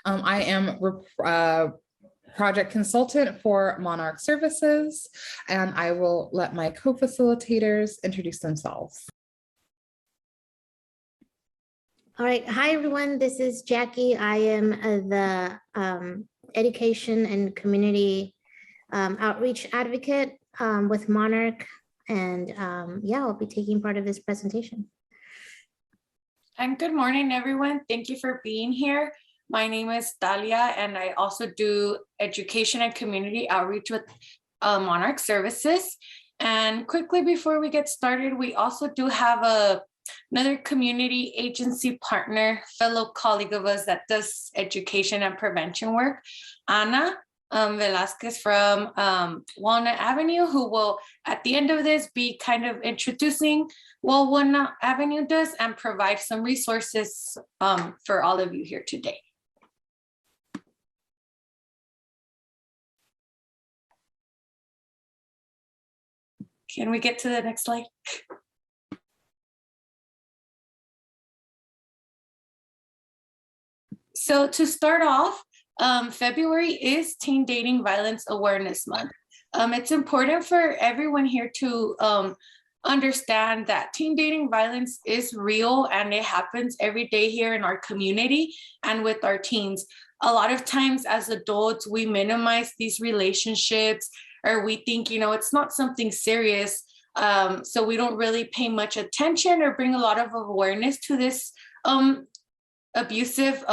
I am project consultant for Monarch Services, and I will let my co-facilitators introduce themselves. All right. Hi, everyone. This is Jackie. I am the education and community outreach advocate with Monarch. And yeah, I'll be taking part of this presentation. And good morning, everyone. Thank you for being here. My name is Dalia, and I also do education and community outreach with Monarch Services. And quickly before we get started, we also do have another community agency partner, fellow colleague of us that does education and prevention work, Ana Velasquez from Walnut Avenue, who will, at the end of this, be kind of introducing what Walnut Avenue does and provide some resources for all of you here today. Can we get to the next slide? So to start off, February is Teen Dating Violence Awareness Month. It's important for everyone here to understand that teen dating violence is real and it happens every day here in our community and with our teens. A lot of times as adults, we minimize these relationships, or we think, you know, it's not something serious. So we don't really pay much attention or bring a lot of awareness to this abusive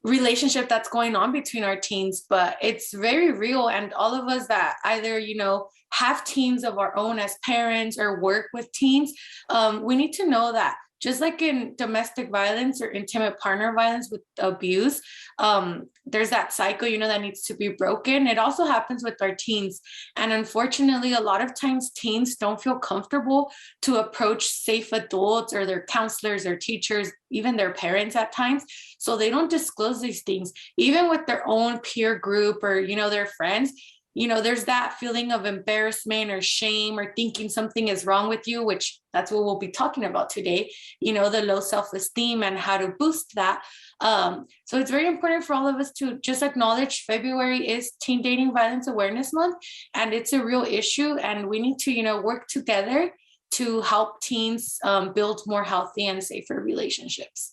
relationship that's going on between our teens, but it's very real. And all of us that either, you know, have teens of our own as parents or work with teens, we need to know that just like in domestic violence or intimate partner violence with abuse, there's that cycle, you know, that needs to be broken. It also happens with our teens. And unfortunately, a lot of times teens don't feel comfortable to approach safe adults or their counselors or teachers, even their parents at times. So they don't disclose these things, even with their own peer group or, you know, their friends. You know, there's that feeling of embarrassment or shame or thinking something is wrong with you, which that's what we'll be talking about today, you know, the low self-esteem and how to boost that. So it's very important for all of us to just acknowledge February is Teen Dating Violence Awareness Month, and it's a real issue. And we need to, you know, work together to help teens build more healthy and safer relationships.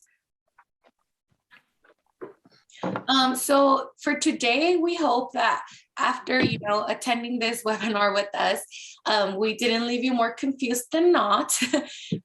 So for today, we hope that after, you know, attending this webinar with us, we didn't leave you more confused than not,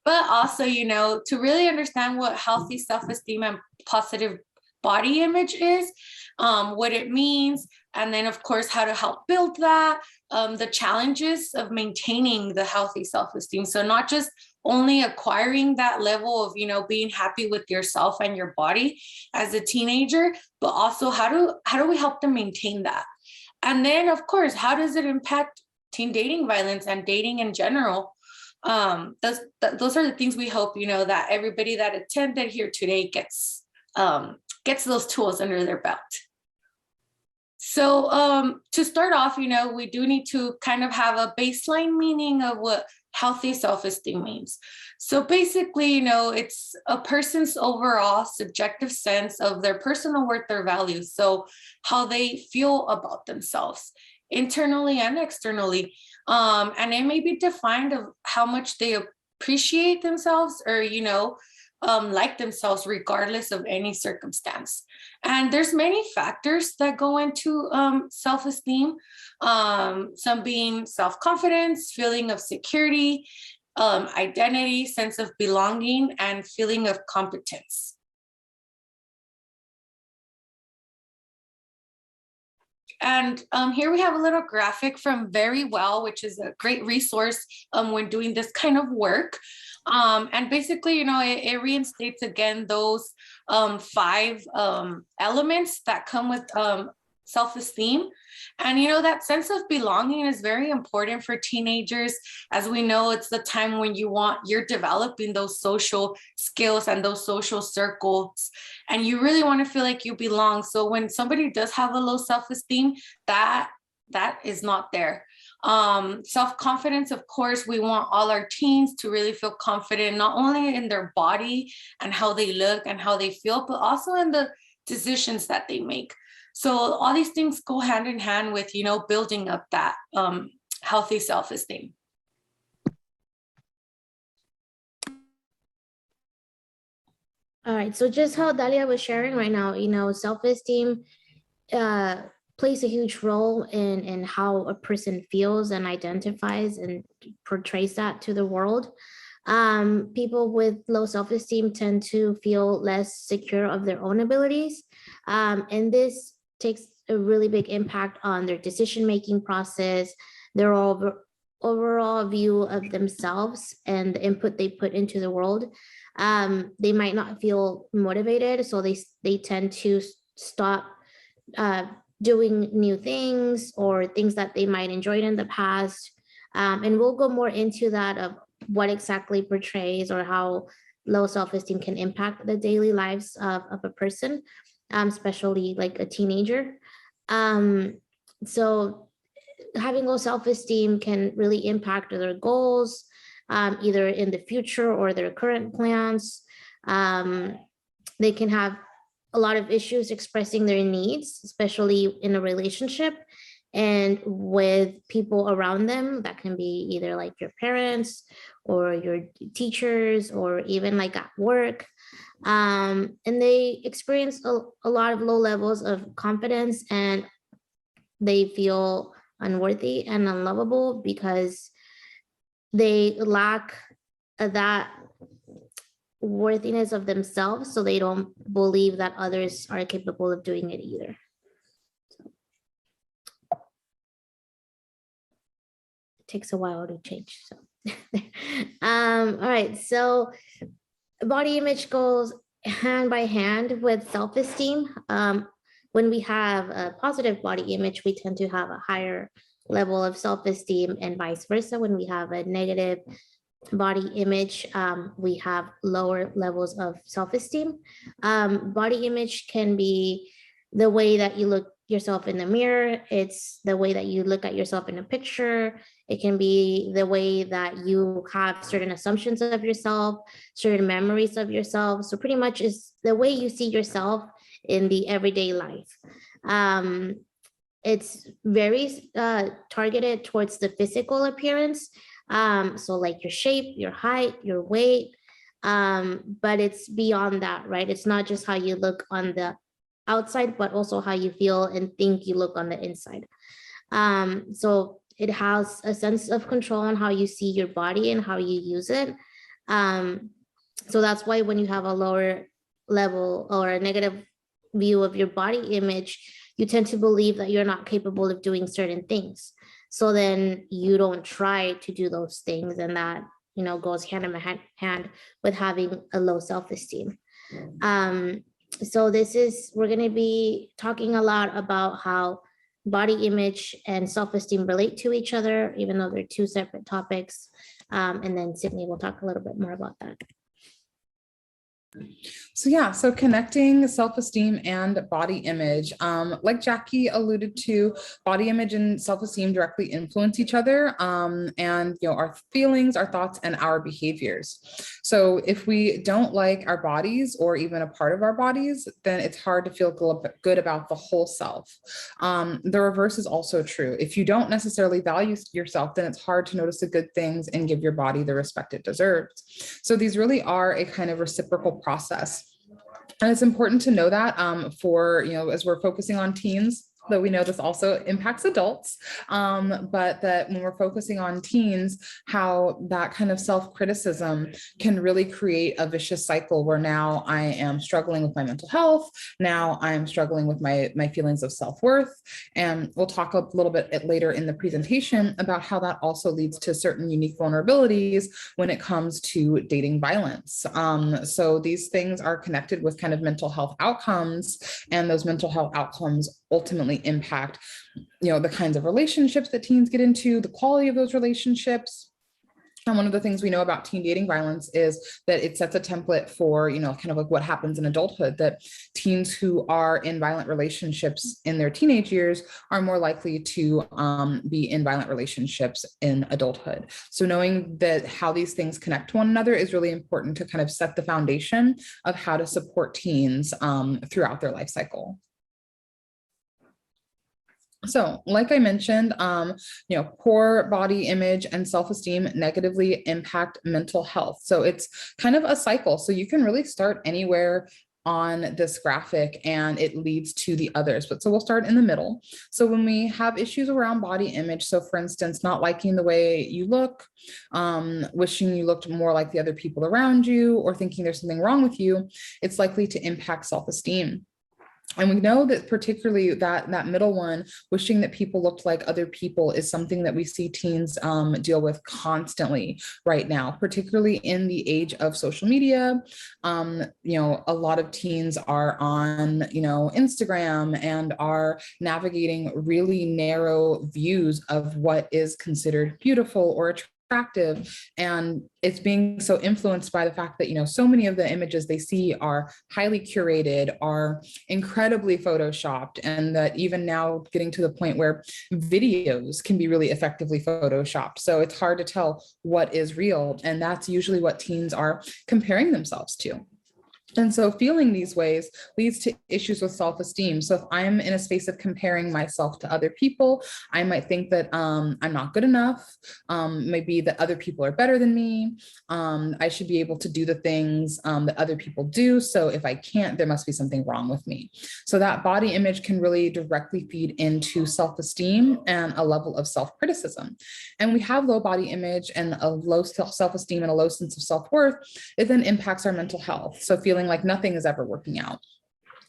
but also, you know, to really understand what healthy self-esteem and positive body image is, what it means, and then of course, how to help build that, the challenges of maintaining the healthy self-esteem. So not just only acquiring that level of, you know, being happy with yourself and your body as a teenager, but also how do we help them maintain that? And then of course, how does it impact teen dating violence and dating in general? Those are the things we hope, you know, that everybody that attended here today gets those tools under their belt. So to start off, you know, we do need to kind of have a baseline meaning of what healthy self-esteem means. So basically, you know, it's a person's overall subjective sense of their personal worth, their values. So how they feel about themselves internally and externally. And it may be defined of how much they appreciate themselves or, you know, like themselves regardless of any circumstance. And there's many factors that go into self-esteem, some being self-confidence, feeling of security, identity, sense of belonging, and feeling of competence. And here we have a little graphic from Very Well, which is a great resource when doing this kind of work. And basically, you know, it reinstates again those 5 elements that come with self-esteem. And, you know, that sense of belonging is very important for teenagers. As we know, it's the time when you're developing those social skills and those social circles, and you really want to feel like you belong. So when somebody does have a low self-esteem, that is not there. Self-confidence, of course, we want all our teens to really feel confident, not only in their body and how they look and how they feel, but also in the decisions that they make. So all these things go hand in hand with, building up that healthy self-esteem. All right, so just how Dalia was sharing right now, self-esteem plays a huge role in how a person feels and identifies and portrays that to the world. People with low self-esteem tend to feel less secure of their own abilities. And this takes a really big impact on their decision-making process, their overall view of themselves and the input they put into the world. They might not feel motivated, so they tend to stop doing new things or things that they might enjoyed in the past. And we'll go more into that of what exactly portrays or how low self-esteem can impact the daily lives of a person, especially like a teenager. So having low self-esteem can really impact their goals, either in the future or their current plans. They can have a lot of issues expressing their needs, especially in a relationship and with people around them. That can be either like your parents or your teachers or even like at work. And they experience a lot of low levels of confidence, and they feel unworthy and unlovable because they lack that worthiness of themselves, so they don't believe that others are capable of doing it either. It takes a while to change. So all right, so body image goes hand by hand with self-esteem. When we have a positive body image, we tend to have a higher level of self-esteem, and vice versa. When we have a negative body image, we have lower levels of self-esteem. Body image can be the way that you look yourself in the mirror. It's the way that you look at yourself in a picture. It can be the way that you have certain assumptions of yourself, certain memories of yourself. So pretty much is the way you see yourself in the everyday life. It's very targeted towards the physical appearance. So like your shape, your height, your weight, but it's beyond that, right? It's not just how you look on the outside, but also how you feel and think you look on the inside. So it has a sense of control on how you see your body and how you use it. So that's why when you have a lower level or a negative view of your body image, you tend to believe that you're not capable of doing certain things. So then you don't try to do those things, and that goes hand in hand with having a low self-esteem. So we're going to be talking a lot about how body image and self-esteem relate to each other, even though they're two separate topics. And then Sydney will talk a little bit more about that. So connecting self-esteem and body image, like Jackie alluded to, body image and self-esteem directly influence each other, and our feelings, our thoughts, and our behaviors. So if we don't like our bodies or even a part of our bodies, then it's hard to feel good about the whole self. The reverse is also true. If you don't necessarily value yourself, then it's hard to notice the good things and give your body the respect it deserves. So these really are a kind of reciprocal process. And it's important to know that as we're focusing on teens, though we know this also impacts adults, but that when we're focusing on teens, how that kind of self-criticism can really create a vicious cycle where now I am struggling with my mental health, now I'm struggling with my feelings of self-worth. And we'll talk a little bit later in the presentation about how that also leads to certain unique vulnerabilities when it comes to dating violence. So these things are connected with kind of mental health outcomes, and those mental health outcomes ultimately impact, the kinds of relationships that teens get into, the quality of those relationships, And one of the things we know about teen dating violence is that it sets a template for, kind of like what happens in adulthood, that teens who are in violent relationships in their teenage years are more likely to be in violent relationships in adulthood. So knowing that how these things connect to one another is really important to kind of set the foundation of how to support teens throughout their life cycle. So, like I mentioned, poor body image and self-esteem negatively impact mental health. So it's kind of a cycle. So you can really start anywhere on this graphic and it leads to the others. But so we'll start in the middle. So when we have issues around body image, so for instance, not liking the way you look, wishing you looked more like the other people around you, or thinking there's something wrong with you, it's likely to impact self-esteem. And we know that particularly that middle one, wishing that people looked like other people, is something that we see teens deal with constantly right now, particularly in the age of social media. A lot of teens are on, Instagram and are navigating really narrow views of what is considered beautiful or attractive, and it's being so influenced by the fact that so many of the images they see are highly curated, are incredibly photoshopped, and that even now getting to the point where videos can be really effectively photoshopped. So it's hard to tell what is real, and that's usually what teens are comparing themselves to. And so feeling these ways leads to issues with self-esteem. So if I'm in a space of comparing myself to other people, I might think that I'm not good enough. Maybe that other people are better than me. I should be able to do the things that other people do. So if I can't, there must be something wrong with me. So that body image can really directly feed into self-esteem and a level of self-criticism. And we have low body image and a low self-esteem and a low sense of self-worth. It then impacts our mental health. So feeling like nothing is ever working out.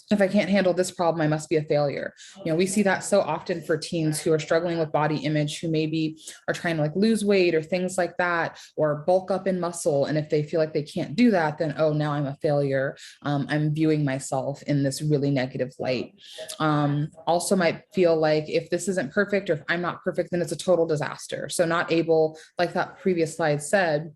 If I can't handle this problem, I must be a failure. We see that so often for teens who are struggling with body image, who maybe are trying to lose weight or things like that, or bulk up in muscle. And if they feel like they can't do that, then, oh, now I'm a failure. I'm viewing myself in this really negative light. Also might feel like if this isn't perfect, or if I'm not perfect, then it's a total disaster. So not able, like that previous slide said,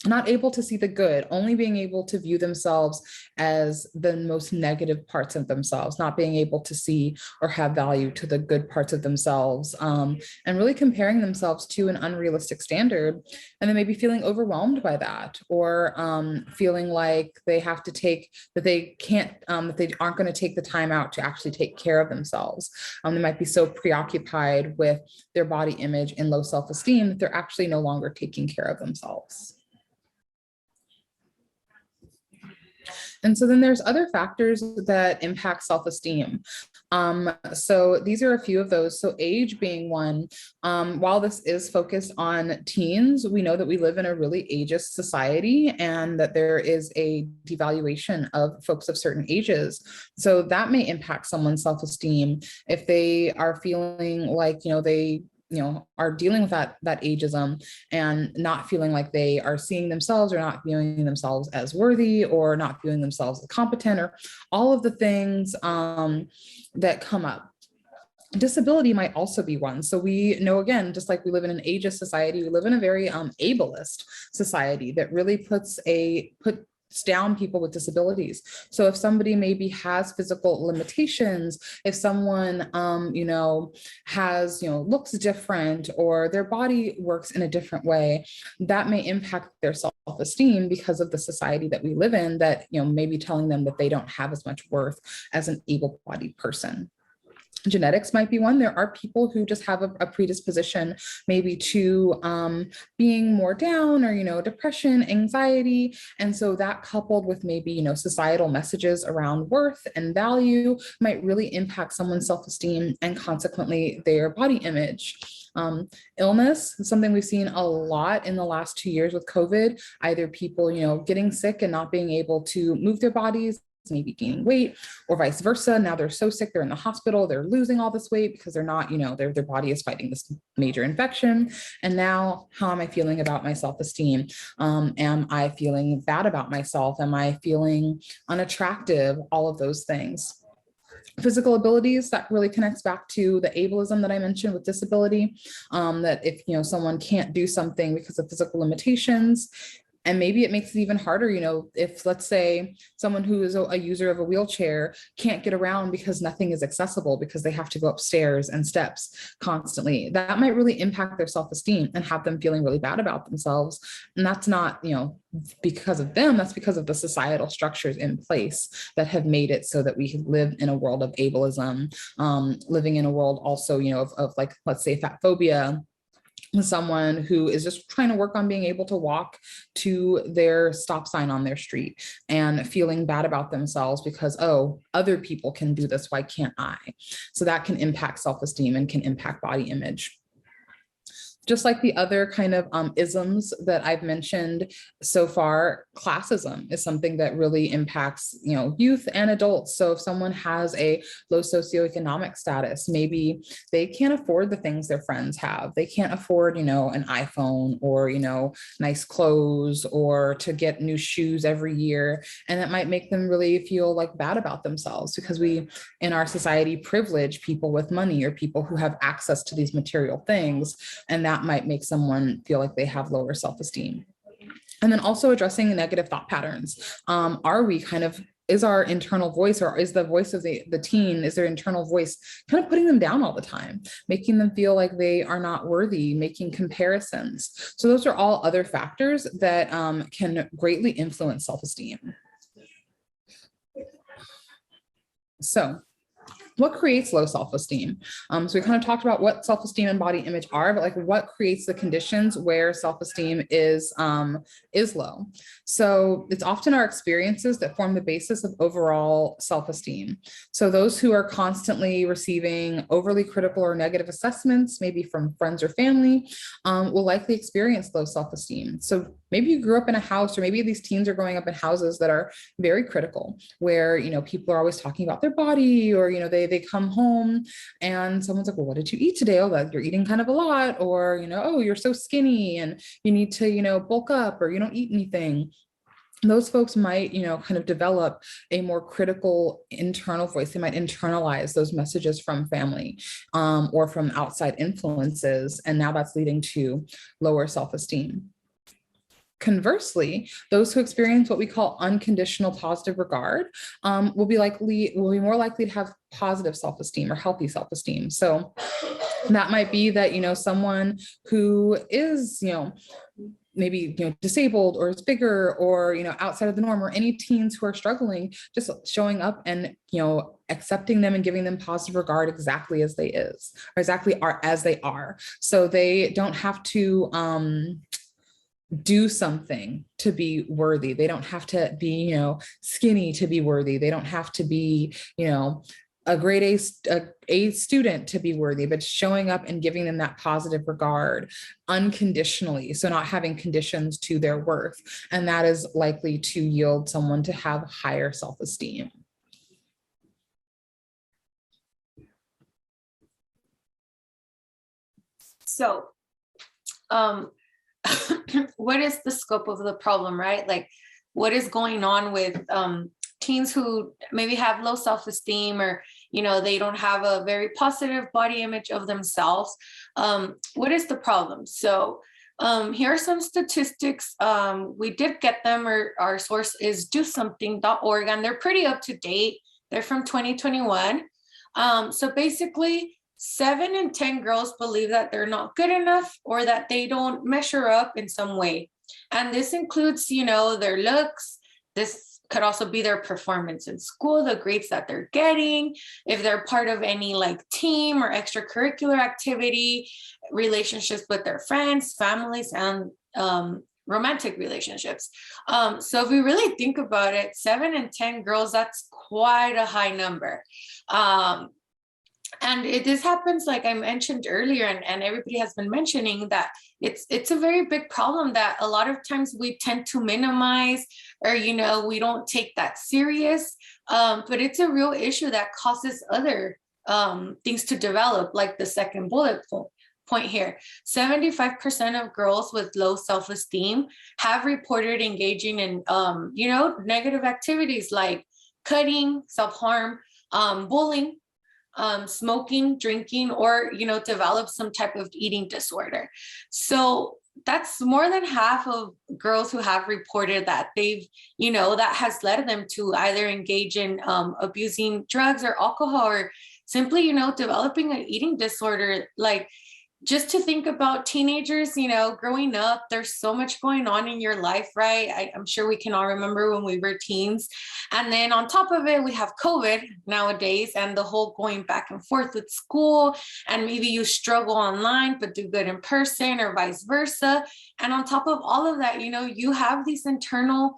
not able to see the good, only being able to view themselves as the most negative parts of themselves, not being able to see or have value to the good parts of themselves, and really comparing themselves to an unrealistic standard, and then maybe feeling overwhelmed by that, or feeling like they have to take, that they can't, that they aren't going to take the time out to actually take care of themselves. They might be so preoccupied with their body image and low self-esteem that they're actually no longer taking care of themselves. And so then there's other factors that impact self-esteem. So these are a few of those. So age being one. While this is focused on teens, we know that we live in a really ageist society and that there is a devaluation of folks of certain ages. So that may impact someone's self-esteem if they are feeling like, they are dealing with that ageism and not feeling like they are seeing themselves, or not viewing themselves as worthy, or not viewing themselves as competent, or all of the things that come up. Disability might also be one. So we know, again, just like we live in an ageist society, we live in a very ableist society that really puts down people with disabilities. So if somebody maybe has physical limitations, if someone, has, looks different, or their body works in a different way, that may impact their self-esteem because of the society that we live in, that, maybe telling them that they don't have as much worth as an able-bodied person. Genetics might be one. There are people who just have a predisposition maybe to being more down, or, depression, anxiety. And so that, coupled with maybe, societal messages around worth and value, might really impact someone's self-esteem and consequently their body image. Illness, something we've seen a lot in the last 2 years with COVID, either people, getting sick and not being able to move their bodies, maybe gaining weight, or vice versa. Now they're so sick, they're in the hospital, they're losing all this weight because they're not, their body is fighting this major infection. And now, how am I feeling about my self-esteem? Am I feeling bad about myself? Am I feeling unattractive? All of those things. Physical abilities, that really connects back to the ableism that I mentioned with disability, that if someone can't do something because of physical limitations, and maybe it makes it even harder, if let's say someone who is a user of a wheelchair can't get around because nothing is accessible, because they have to go upstairs and steps constantly, that might really impact their self-esteem and have them feeling really bad about themselves. And that's not, because of them, that's because of the societal structures in place that have made it so that we can live in a world of ableism, living in a world also, of like, let's say fat phobia, someone who is just trying to work on being able to walk to their stop sign on their street and feeling bad about themselves because, oh, other people can do this, why can't I? So that can impact self-esteem and can impact body image. Just like the other kind of isms that I've mentioned so far, classism is something that really impacts, youth and adults. So if someone has a low socioeconomic status, maybe they can't afford the things their friends have. They can't afford, an iPhone or, nice clothes or to get new shoes every year. And that might make them really feel like bad about themselves because we, in our society, privilege people with money or people who have access to these material things. And that might make someone feel like they have lower self-esteem. And then also addressing negative thought patterns. Is our internal voice, or is the voice of the teen, is their internal voice kind of putting them down all the time, making them feel like they are not worthy, making comparisons? So those are all other factors that can greatly influence self-esteem. So what creates low self-esteem? So we kind of talked about what self-esteem and body image are, but like what creates the conditions where self-esteem is low. So it's often our experiences that form the basis of overall self-esteem. So those who are constantly receiving overly critical or negative assessments, maybe from friends or family, will likely experience low self-esteem. So maybe you grew up in a house, or maybe these teens are growing up in houses that are very critical, where people are always talking about their body, or they come home and someone's like, well, what did you eat today? Oh, that you're eating kind of a lot, or oh, you're so skinny and you need to bulk up, or you don't eat anything. Those folks might, kind of develop a more critical internal voice. They might internalize those messages from family or from outside influences, and now that's leading to lower self-esteem. Conversely, those who experience what we call unconditional positive regard will be more likely to have positive self-esteem or healthy self-esteem. So that might be that, someone who is, maybe disabled or is bigger or outside of the norm, or any teens who are struggling, just showing up and accepting them and giving them positive regard exactly as they is, or exactly as they are. So they don't have to do something to be worthy. They don't have to be, skinny to be worthy. They don't have to be, a grade A student to be worthy, but showing up and giving them that positive regard unconditionally. So not having conditions to their worth. And that is likely to yield someone to have higher self-esteem. So, what is the scope of the problem, right? Like, what is going on with teens who maybe have low self-esteem, or they don't have a very positive body image of themselves? What is the problem? So here are some statistics. We did get them, or our source is dosomething.org, and they're pretty up to date. They're from 2021. So basically, 7 in 10 girls believe that they're not good enough, or that they don't measure up in some way. And this includes, their looks. This could also be their performance in school, the grades that they're getting, if they're part of any like team or extracurricular activity, relationships with their friends, families, and romantic relationships. So if we really think about it, 7 in 10 girls, that's quite a high number. And this happens, like I mentioned earlier, and everybody has been mentioning that it's a very big problem that a lot of times we tend to minimize, or we don't take that serious. But it's a real issue that causes other things to develop, like the second bullet point here. 75% of girls with low self-esteem have reported engaging in negative activities like cutting, self-harm, bullying, smoking, drinking, or, develop some type of eating disorder. So that's more than half of girls who have reported that that has led them to either engage in abusing drugs or alcohol, or simply, developing an eating disorder. Like, just to think about teenagers, growing up, there's so much going on in your life, right? I'm sure we can all remember when we were teens. And then on top of it, we have COVID nowadays, and the whole going back and forth with school, and maybe you struggle online, but do good in person, or vice versa. And on top of all of that, you have these internal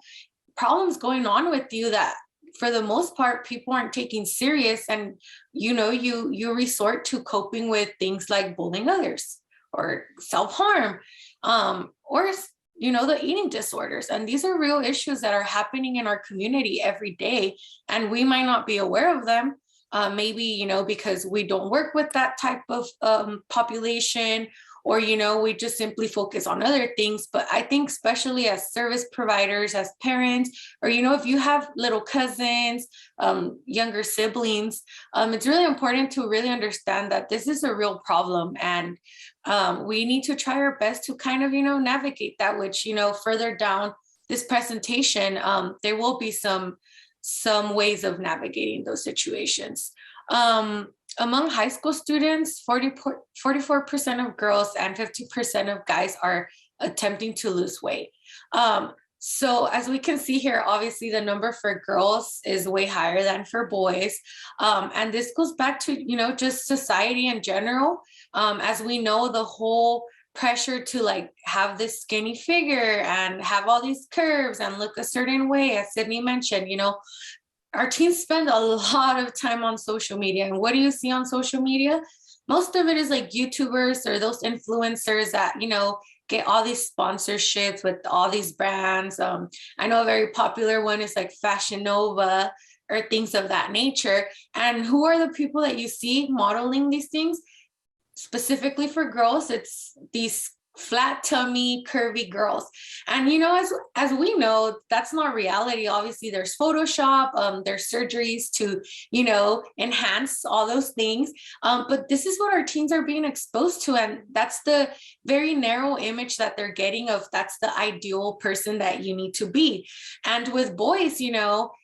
problems going on with you that, for the most part, people aren't taking serious. And you resort to coping with things like bullying others, or self-harm, or the eating disorders. And these are real issues that are happening in our community every day, and we might not be aware of them. Maybe because we don't work with that type of population, or we just simply focus on other things. But I think, especially as service providers, as parents, or if you have little cousins, younger siblings, it's really important to really understand that this is a real problem, and we need to try our best to kind of navigate that. Which further down this presentation, there will be some ways of navigating those situations. Among high school students, 44% of girls and 50% of guys are attempting to lose weight. So as we can see here, obviously the number for girls is way higher than for boys. And this goes back to, just society in general. As we know, the whole pressure to like have this skinny figure and have all these curves and look a certain way, as Sydney mentioned, our teens spend a lot of time on social media. And what do you see on social media? Most of it is like YouTubers or those influencers that, get all these sponsorships with all these brands. I know a very popular one is like Fashion Nova, or things of that nature. And who are the people that you see modeling these things? Specifically for girls, it's these flat tummy, curvy girls. And as we know, that's not reality. Obviously, there's Photoshop, there's surgeries to enhance all those things. But this is what our teens are being exposed to, and that's the very narrow image that they're getting of that's the ideal person that you need to be. And with boys,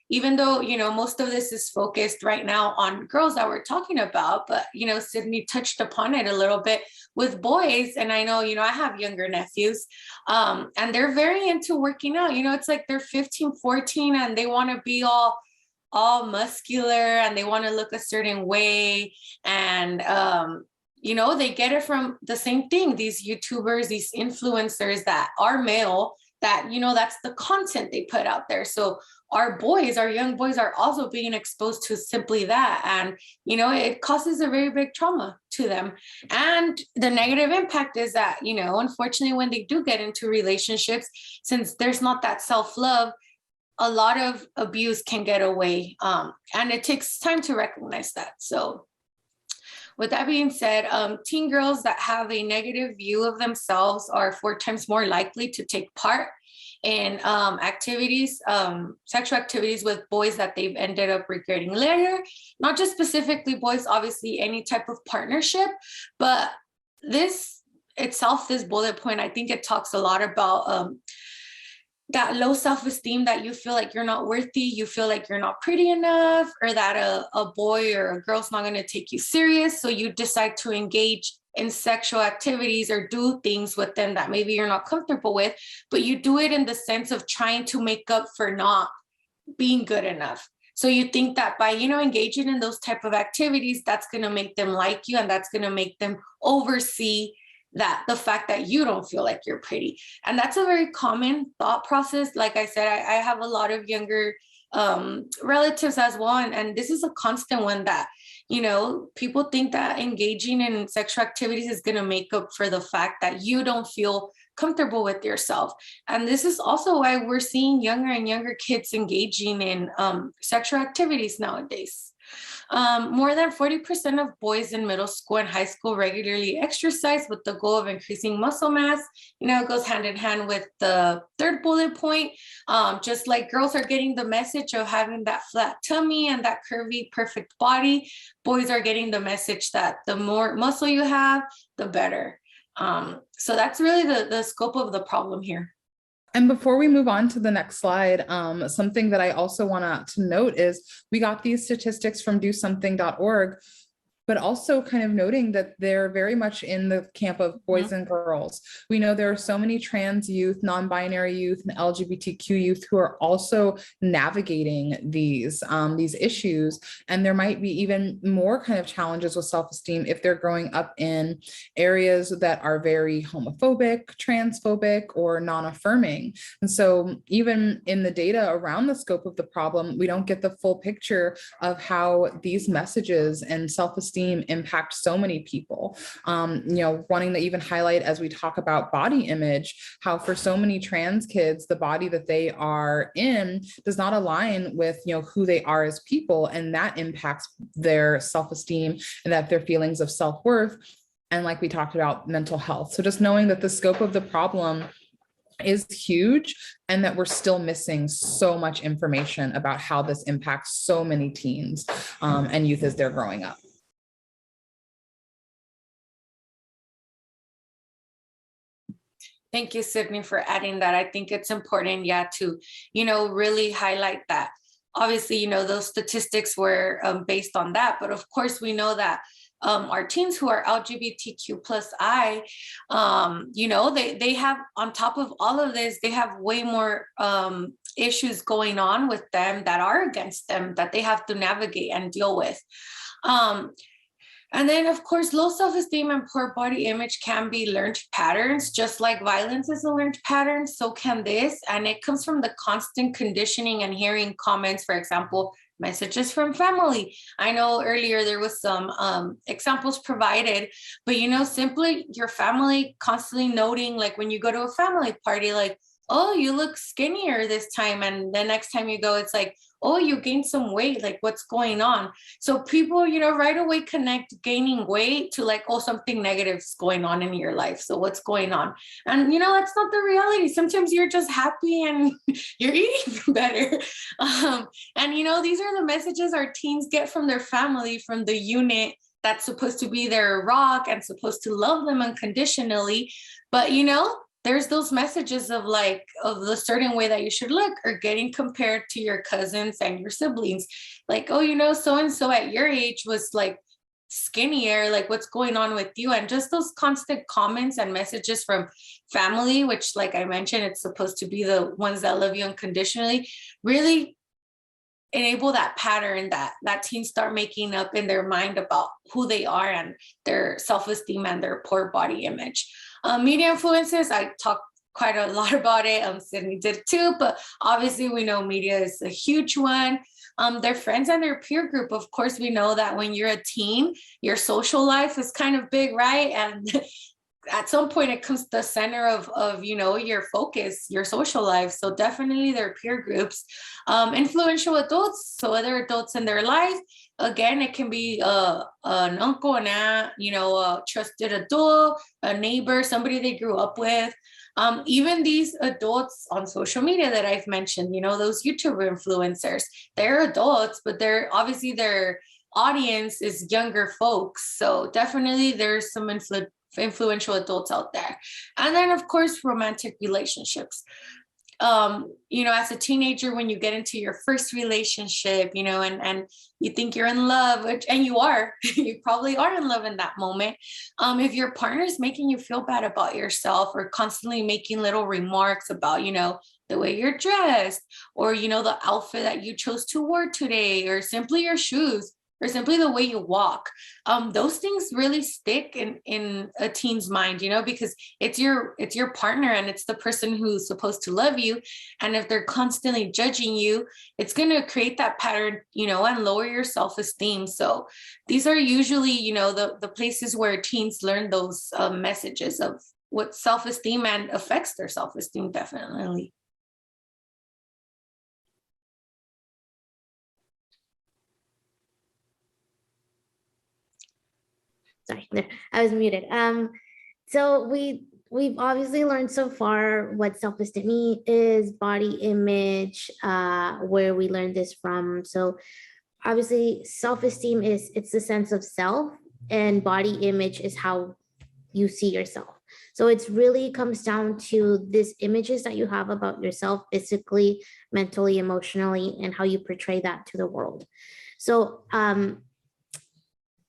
even though most of this is focused right now on girls that we're talking about, but Sydney touched upon it a little bit with boys. And I know I have younger nephews, and they're very into working out. It's like they're 15, 14, and they want to be all muscular, and they want to look a certain way. And they get it from the same thing, these YouTubers, these influencers that are male, that that's the content they put out there. So our young boys are also being exposed to simply that. And, it causes a very big trauma to them. And the negative impact is that, unfortunately, when they do get into relationships, since there's not that self-love, a lot of abuse can get away. And it takes time to recognize that. So with that being said, teen girls that have a negative view of themselves are 4 times more likely to take part in activities, sexual activities with boys that they've ended up regretting later. Not just specifically boys, obviously any type of partnership, but this itself, this bullet point, I think it talks a lot about that low self-esteem, that you feel like you're not worthy, you feel like you're not pretty enough, or that a boy or a girl's not going to take you serious. So you decide to engage in sexual activities or do things with them that maybe you're not comfortable with, but you do it in the sense of trying to make up for not being good enough. So you think that by, engaging in those type of activities, that's going to make them like you, and that's going to make them oversee that the fact that you don't feel like you're pretty. And that's a very common thought process. Like I said, I have a lot of younger relatives as well. And this is a constant one that, people think that engaging in sexual activities is going to make up for the fact that you don't feel comfortable with yourself. And this is also why we're seeing younger and younger kids engaging in sexual activities nowadays. More than 40% of boys in middle school and high school regularly exercise with the goal of increasing muscle mass. You know, it goes hand in hand with the third bullet point. Just like girls are getting the message of having that flat tummy and that curvy, perfect body, boys are getting the message that the more muscle you have, the better. So that's really the scope of the problem here. And before we move on to the next slide, something that I also want to note is we got these statistics from DoSomething.org, but also kind of noting that they're very much in the camp of boys and girls. We know there are so many trans youth, non-binary youth, and LGBTQ youth who are also navigating these issues. And there might be even more kind of challenges with self-esteem if they're growing up in areas that are very homophobic, transphobic, or non-affirming. And so even in the data around the scope of the problem, we don't get the full picture of how these messages and self-esteem impact so many people. Wanting to even highlight, as we talk about body image, how for so many trans kids, the body that they are in does not align with who they are as people, and that impacts their self-esteem and that their feelings of self-worth, and like we talked about, mental health. So just knowing that the scope of the problem is huge and that we're still missing so much information about how this impacts so many teens and youth as they're growing up. Thank you, Sydney, for adding that. I think it's important, to, really highlight that. Obviously, those statistics were based on that, but of course we know that our teens who are LGBTQ plus I, they have, on top of all of this, they have way more issues going on with them that are against them that they have to navigate and deal with. And then, of course, low self-esteem and poor body image can be learned patterns. Just like violence is a learned pattern, so can this. And it comes from the constant conditioning and hearing comments, for example, messages from family. I know earlier there was some examples provided, but, simply your family constantly noting, like when you go to a family party, like, oh, you look skinnier this time. And the next time you go, it's like, oh, you gained some weight, like what's going on? So people, right away connect gaining weight to like, oh, something negative is going on in your life. So what's going on? And, that's not the reality. Sometimes you're just happy and you're eating better. And, these are the messages our teens get from their family, from the unit that's supposed to be their rock and supposed to love them unconditionally. But, there's those messages of the certain way that you should look, or getting compared to your cousins and your siblings. Like, oh, so-and-so at your age was like skinnier, like what's going on with you? And just those constant comments and messages from family, which, like I mentioned, it's supposed to be the ones that love you unconditionally, really enable that pattern that teens start making up in their mind about who they are and their self-esteem and their poor body image. Media influences, I talked quite a lot about it. Sydney did too, but obviously we know media is a huge one. Their friends and their peer group. Of course, we know that when you're a teen, your social life is kind of big, right? And at some point it comes to the center of your focus, your social life. So definitely their peer groups. Influential adults, so other adults in their life. Again, it can be an uncle, an aunt, a trusted adult, a neighbor, somebody they grew up with. Even these adults on social media that I've mentioned, those YouTuber influencers, they're adults, but they're obviously their audience is younger folks. So definitely there's some influential adults out there. And then, of course, romantic relationships. As a teenager, when you get into your first relationship, and you think you're in love, and you are, you probably are in love in that moment. If your partner is making you feel bad about yourself, or constantly making little remarks about, the way you're dressed, or, the outfit that you chose to wear today, or simply your shoes, or simply the way you walk, those things really stick in a teen's mind, because it's your partner and it's the person who's supposed to love you. And if they're constantly judging you, it's going to create that pattern, and lower your self-esteem. So these are usually, the places where teens learn those messages of with self-esteem and affects their self-esteem, definitely. Sorry, there, I was muted. So we've obviously learned so far what self-esteem is, body image, where we learned this from. So obviously self-esteem it's the sense of self, and body image is how you see yourself. So it's really comes down to these images that you have about yourself physically, mentally, emotionally, and how you portray that to the world. So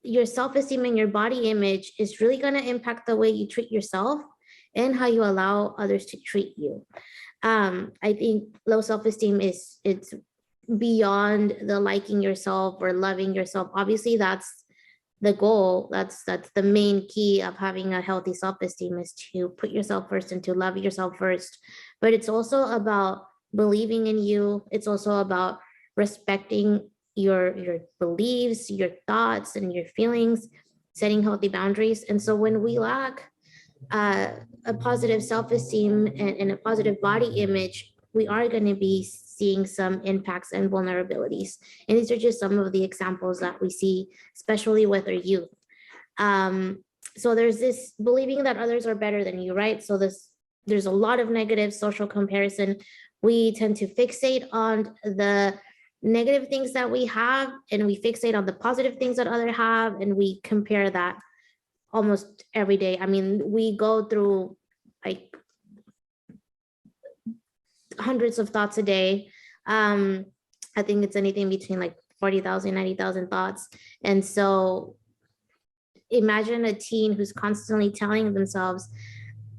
your self-esteem and your body image is really going to impact the way you treat yourself and how you allow others to treat you. I think low self-esteem it's beyond the liking yourself or loving yourself. Obviously, that's the goal. That's the main key of having a healthy self-esteem, is to put yourself first and to love yourself first. But it's also about believing in you. It's also about respecting your beliefs, your thoughts, and your feelings, setting healthy boundaries. And so when we lack a positive self-esteem and a positive body image, we are going to be seeing some impacts and vulnerabilities. And these are just some of the examples that we see, especially with our youth. So there's this believing that others are better than you, right? So there's a lot of negative social comparison. We tend to fixate on the negative things that we have, and we fixate on the positive things that others have, and we compare that almost every day. I mean, we go through like hundreds of thoughts a day. I think it's anything between like 40,000, 90,000 thoughts. And so imagine a teen who's constantly telling themselves,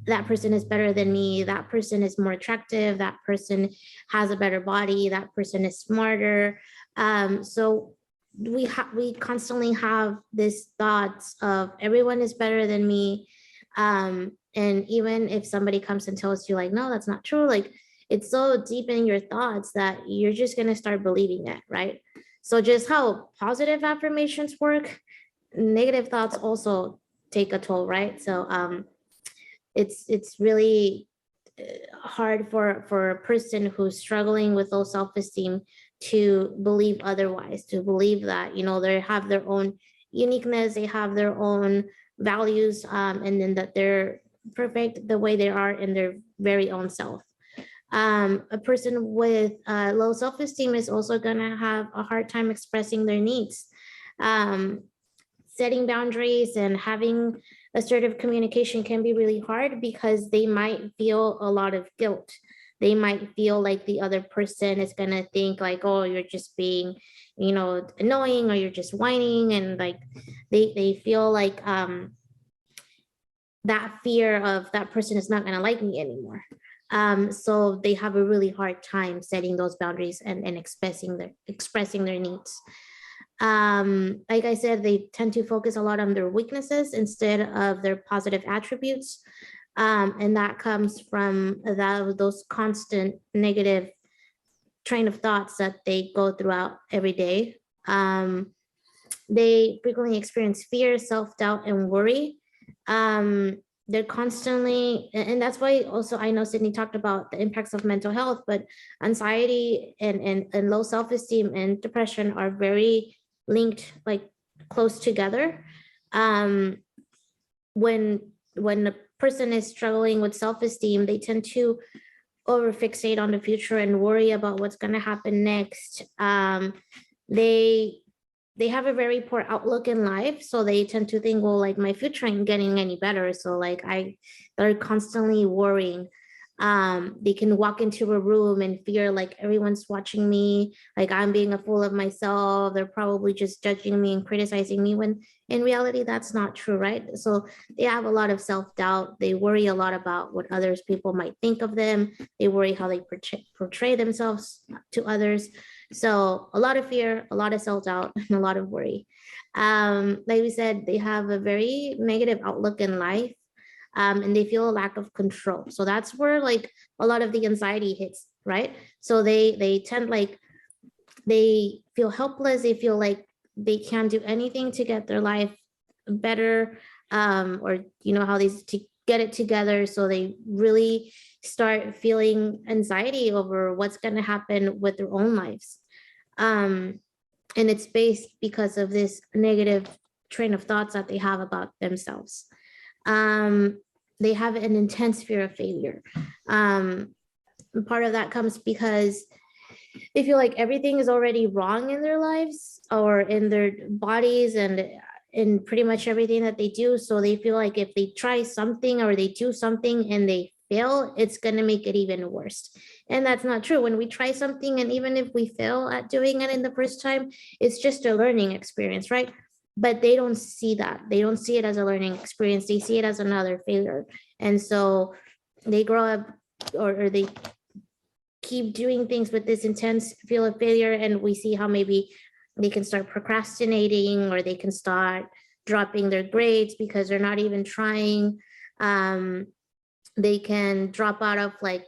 that person is better than me, that person is more attractive, that person has a better body, that person is smarter. So we constantly have this thoughts of everyone is better than me. And even if somebody comes and tells you like, no, that's not true, like it's so deep in your thoughts that you're just going to start believing it, right? So just how positive affirmations work, negative thoughts also take a toll, right? So it's really hard for a person who's struggling with low self-esteem to believe otherwise, to believe that, you know, they have their own uniqueness, they have their own values, and then that they're perfect the way they are in their very own self. A person with low self-esteem is also going to have a hard time expressing their needs. Setting boundaries and having assertive communication can be really hard because they might feel a lot of guilt. They might feel like the other person is going to think like, oh, you're just being, you know, annoying, or you're just whining. And like they feel like that fear of that person is not going to like me anymore. So they have a really hard time setting those boundaries and expressing their needs. Like I said, they tend to focus a lot on their weaknesses instead of their positive attributes. And that comes from those constant negative train of thoughts that they go throughout every day. They frequently experience fear, self-doubt, and worry. They're constantly, and that's why also I know Sydney talked about the impacts of mental health, but anxiety and low self-esteem and depression are very linked, like close together. When a person is struggling with self-esteem, they tend to overfixate on the future and worry about what's going to happen next. They have a very poor outlook in life, so they tend to think, well, like my future ain't getting any better, so like they're constantly worrying. They can walk into a room and fear like everyone's watching me, like I'm being a fool of myself, they're probably just judging me and criticizing me, when in reality that's not true, right? So they have a lot of self-doubt. They worry a lot about what others people might think of them. They worry how they portray themselves to others. So a lot of fear, a lot of self-doubt, and a lot of worry. Like we said, they have a very negative outlook in life. And they feel a lack of control. So that's where like a lot of the anxiety hits, right? So they tend like, they feel helpless. They feel like they can't do anything to get their life better, or you know how they get it together. So they really start feeling anxiety over what's going to happen with their own lives. And it's based because of this negative train of thoughts that they have about themselves. They have an intense fear of failure. Part of that comes because they feel like everything is already wrong in their lives or in their bodies and in pretty much everything that they do. So they feel like if they try something or they do something and they fail, it's going to make it even worse. And that's not true. When we try something, and even if we fail at doing it in the first time, it's just a learning experience, right? But they don't see that. They don't see it as a learning experience. They see it as another failure. And so they grow up or they keep doing things with this intense feel of failure. And we see how maybe they can start procrastinating, or they can start dropping their grades because they're not even trying. They can drop out of like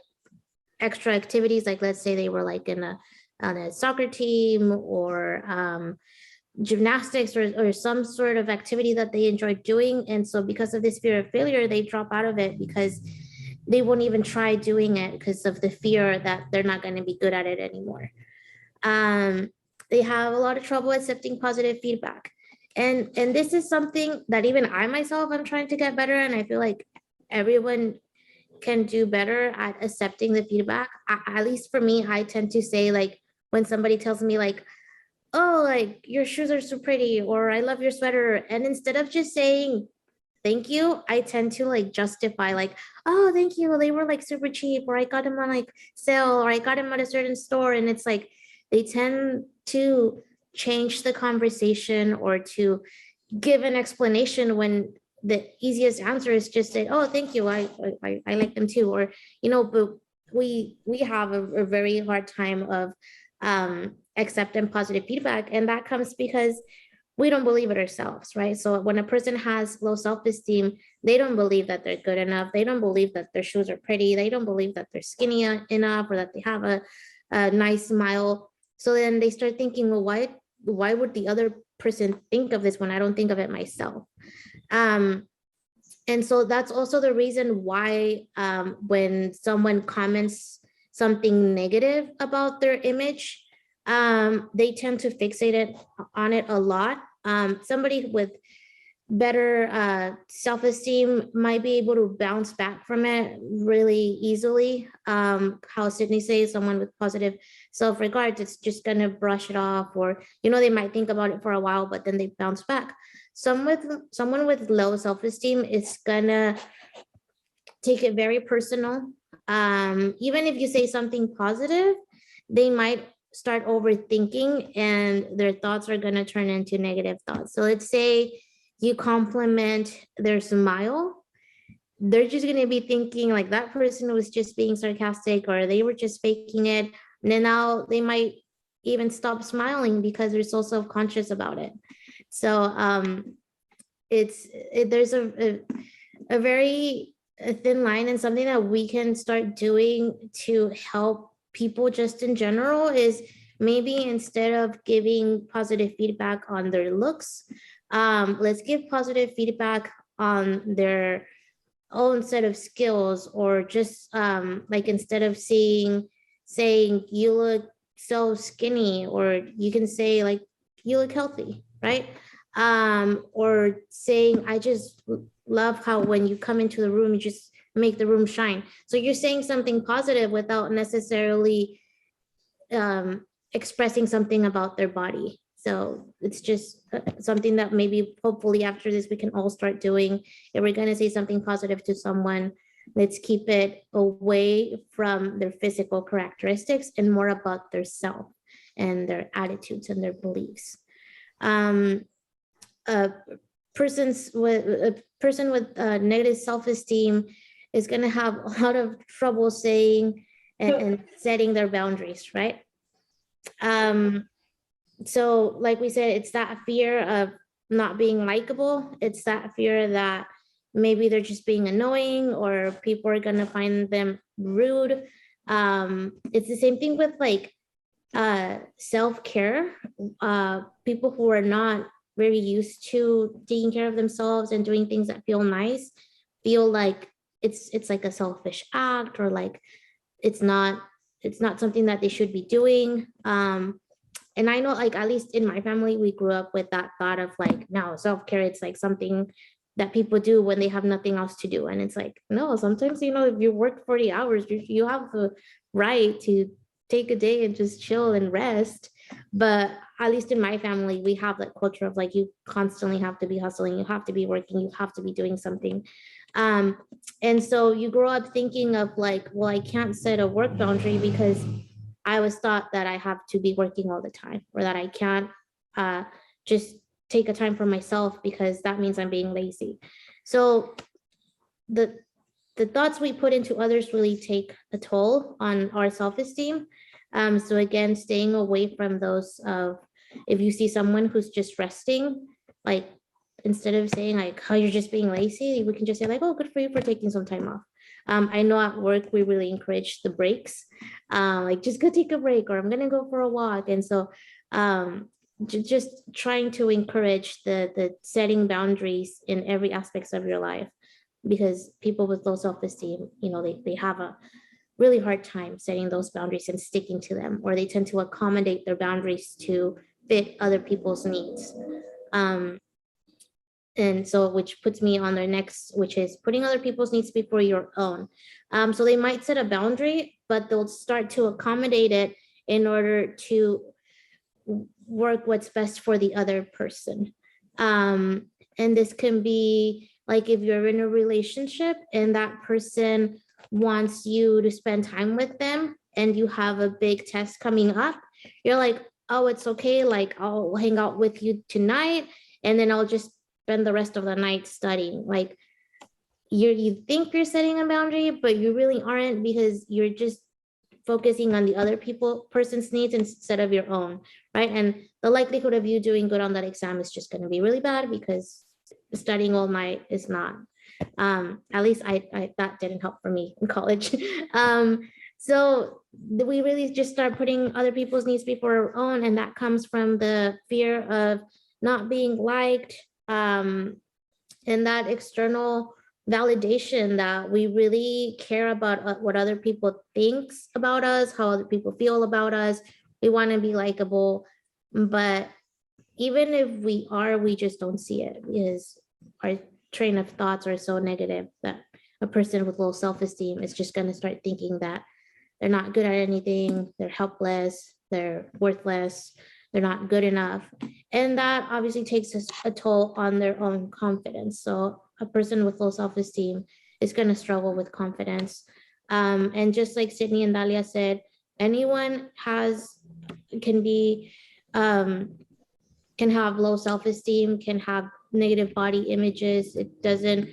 extra activities. Like let's say they were like on a soccer team or gymnastics or some sort of activity that they enjoyed doing. And so because of this fear of failure, they drop out of it because they won't even try doing it because of the fear that they're not going to be good at it anymore. They have a lot of trouble accepting positive feedback. And this is something that even I myself, I'm trying to get better. And I feel like everyone can do better at accepting the feedback. At least for me, I tend to say, like, when somebody tells me like, oh, like your shoes are so pretty, or I love your sweater. And instead of just saying thank you, I tend to like justify like, oh, thank you, they were like super cheap, or I got them on like sale, or I got them at a certain store. And it's like they tend to change the conversation or to give an explanation when the easiest answer is just say, oh, thank you, I like them too. Or, but we have a very hard time of accepting positive feedback. And that comes because we don't believe it ourselves, right? So when a person has low self-esteem, they don't believe that they're good enough. They don't believe that their shoes are pretty. They don't believe that they're skinny enough, or that they have a nice smile. So then they start thinking, well, why would the other person think of this when I don't think of it myself? And so that's also the reason why when someone comments something negative about their image, they tend to fixate on it a lot. Somebody with better self-esteem might be able to bounce back from it really easily. How Sydney says, someone with positive self-regard, it's just gonna brush it off, or they might think about it for a while, but then they bounce back. Someone with low self-esteem is gonna take it very personal. Even if you say something positive, they might start overthinking, and their thoughts are going to turn into negative thoughts. So let's say you compliment their smile, they're just going to be thinking like that person was just being sarcastic, or they were just faking it. And then now they might even stop smiling because they're so self-conscious about it. So there's a very thin line, and something that we can start doing to help people just in general is maybe instead of giving positive feedback on their looks, let's give positive feedback on their own set of skills, or just like instead of saying you look so skinny, or you can say like you look healthy, right? Or saying I just love how when you come into the room you just make the room shine. So you're saying something positive without necessarily expressing something about their body. So it's just something that maybe hopefully after this we can all start doing. If we're going to say something positive to someone, let's keep it away from their physical characteristics and more about their self and their attitudes and their beliefs. A person with negative self-esteem is going to have a lot of trouble saying and setting their boundaries, right? So like we said, it's that fear of not being likable. It's that fear that maybe they're just being annoying, or people are going to find them rude. It's the same thing with like self-care. People who are not very used to taking care of themselves and doing things that feel nice feel like it's like a selfish act, or like it's not something that they should be doing. And I know, like, at least in my family, we grew up with that thought of like, no, self-care, it's like something that people do when they have nothing else to do. And it's like, no, sometimes, you know, if you work 40 hours, you have the right to take a day and just chill and rest. But at least in my family, we have that culture of like, you constantly have to be hustling, you have to be working, you have to be doing something. And so you grow up thinking of like, well, I can't set a work boundary because I was taught that I have to be working all the time, or that I can't just take a time for myself because that means I'm being lazy. So the thoughts we put into others really take a toll on our self-esteem. So again, staying away from those of, if you see someone who's just resting, like instead of saying like, oh, you're just being lazy, we can just say like, oh, good for you for taking some time off. I know at work, we really encourage the breaks, like just go take a break, or I'm gonna go for a walk. And so just trying to encourage the setting boundaries in every aspects of your life, because people with low self-esteem, you know, they have a really hard time setting those boundaries and sticking to them, or they tend to accommodate their boundaries to fit other people's needs. And so, which puts me on their next, which is putting other people's needs before your own. So they might set a boundary, but they'll start to accommodate it in order to work what's best for the other person. And this can be like if you're in a relationship and that person wants you to spend time with them and you have a big test coming up, you're like, oh, it's okay, like I'll hang out with you tonight and then I'll just spend the rest of the night studying. Like you think you're setting a boundary, but you really aren't, because you're just focusing on the other person's needs instead of your own, right? And the likelihood of you doing good on that exam is just going to be really bad, because studying all night is not. At least I that didn't help for me in college. So we really just start putting other people's needs before our own, and that comes from the fear of not being liked, and that external validation that we really care about what other people thinks about us, how other people feel about us. We want to be likable, but even if we are, we just don't see it because our train of thoughts are so negative that a person with low self-esteem is just going to start thinking that they're not good at anything, they're helpless, they're worthless, they're not good enough. And that obviously takes a toll on their own confidence. So a person with low self-esteem is going to struggle with confidence. And just like Sydney and Dalia said, anyone can have low self-esteem, can have negative body images. It doesn't,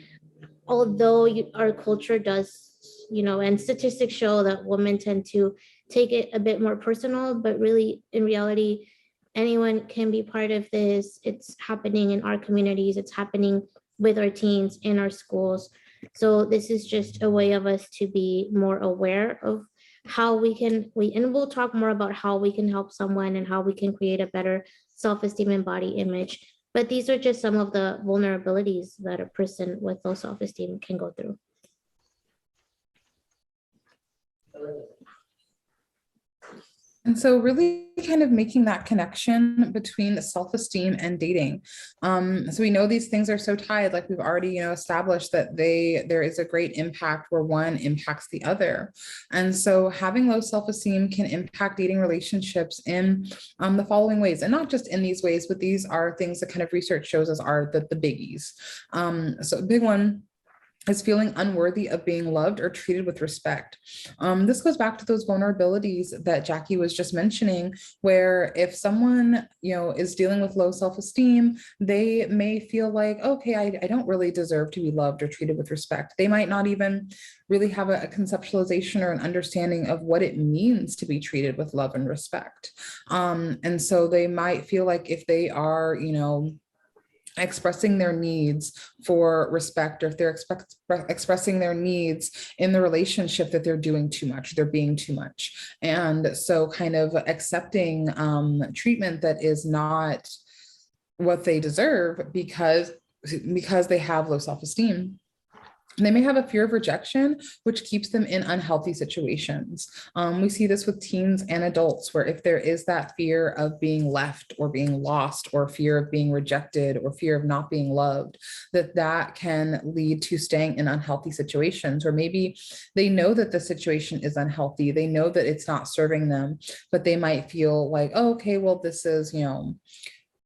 although our culture does, you know, and statistics show that women tend to take it a bit more personal, but really in reality, anyone can be part of this. It's happening in our communities. It's happening with our teens in our schools. So this is just a way of us to be more aware of how we can, and we'll talk more about how we can help someone and how we can create a better self-esteem and body image. But these are just some of the vulnerabilities that a person with low self-esteem can go through. And so really kind of making that connection between self-esteem and dating. So we know these things are so tied, like we've already, you know, established that there is a great impact where one impacts the other. And so having low self-esteem can impact dating relationships in the following ways, and not just in these ways, but these are things that kind of research shows us are the biggies. So a big one is feeling unworthy of being loved or treated with respect. This goes back to those vulnerabilities that Jackie was just mentioning, where if someone, you know, is dealing with low self-esteem, they may feel like, okay, I don't really deserve to be loved or treated with respect. They might not even really have a conceptualization or an understanding of what it means to be treated with love and respect. And so they might feel like if they are, you know, expressing their needs for respect, or if they're expressing their needs in the relationship, that they're doing too much, they're being too much. And so kind of accepting treatment that is not what they deserve because they have low self-esteem. They may have a fear of rejection, which keeps them in unhealthy situations. We see this with teens and adults, where if there is that fear of being left or being lost, or fear of being rejected, or fear of not being loved, that can lead to staying in unhealthy situations. Or maybe they know that the situation is unhealthy. They know that it's not serving them, but they might feel like, oh, okay, well, this is,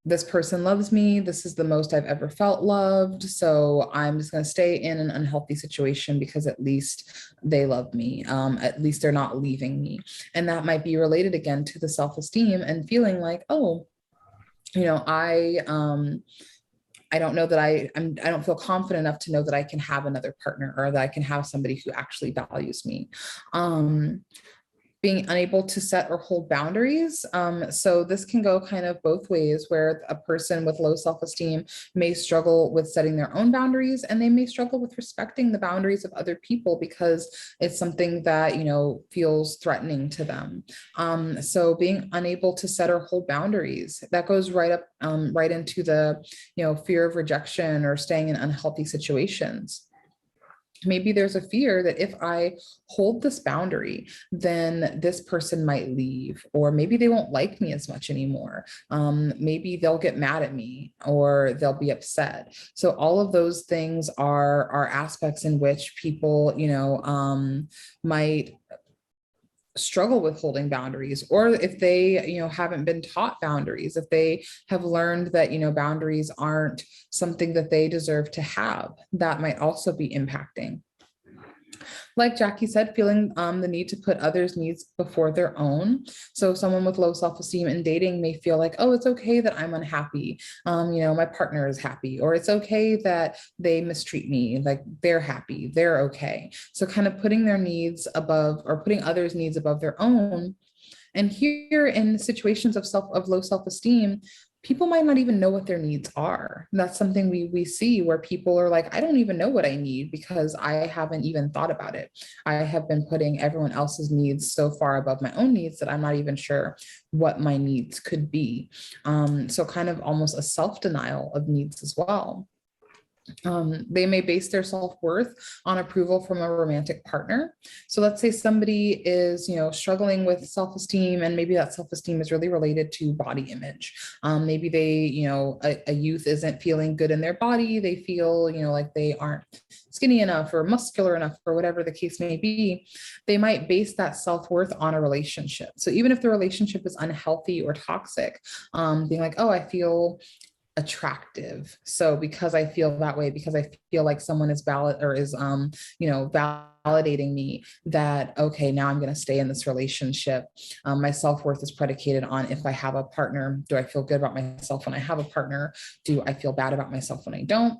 this person loves me. This is the most I've ever felt loved. So I'm just going to stay in an unhealthy situation because at least they love me. At least they're not leaving me. And that might be related again to the self-esteem and feeling like, oh, I don't know that I don't feel confident enough to know that I can have another partner, or that I can have somebody who actually values me. Being unable to set or hold boundaries. So this can go kind of both ways, where a person with low self-esteem may struggle with setting their own boundaries, and they may struggle with respecting the boundaries of other people because it's something that, feels threatening to them. So being unable to set or hold boundaries, that goes right up, right into the, fear of rejection or staying in unhealthy situations. Maybe there's a fear that if I hold this boundary, then this person might leave, or maybe they won't like me as much anymore. Maybe they'll get mad at me, or they'll be upset. So all of those things are aspects in which people, might struggle with holding boundaries, or if they haven't been taught boundaries, if they have learned that boundaries aren't something that they deserve to have, that might also be impacting. Like Jackie said, feeling the need to put others' needs before their own. So someone with low self-esteem in dating may feel like, oh, it's okay that I'm unhappy. My partner is happy, or it's okay that they mistreat me, like they're happy, they're okay. So kind of putting their needs above, or putting others' needs above their own. And here in situations of low self-esteem, people might not even know what their needs are. And that's something we see, where people are like, I don't even know what I need because I haven't even thought about it. I have been putting everyone else's needs so far above my own needs that I'm not even sure what my needs could be. So kind of almost a self-denial of needs as well. They may base their self-worth on approval from a romantic partner. So let's say somebody is, struggling with self-esteem, and maybe that self-esteem is really related to body image. Maybe they, a youth isn't feeling good in their body. They feel, like they aren't skinny enough or muscular enough, or whatever the case may be. They might base that self-worth on a relationship. So even if the relationship is unhealthy or toxic, being like, oh, I feel attractive. So because I feel that way, because I feel like someone is valid, or is, validating me, that, okay, now I'm going to stay in this relationship. My self-worth is predicated on if I have a partner. Do I feel good about myself when I have a partner? Do I feel bad about myself when I don't?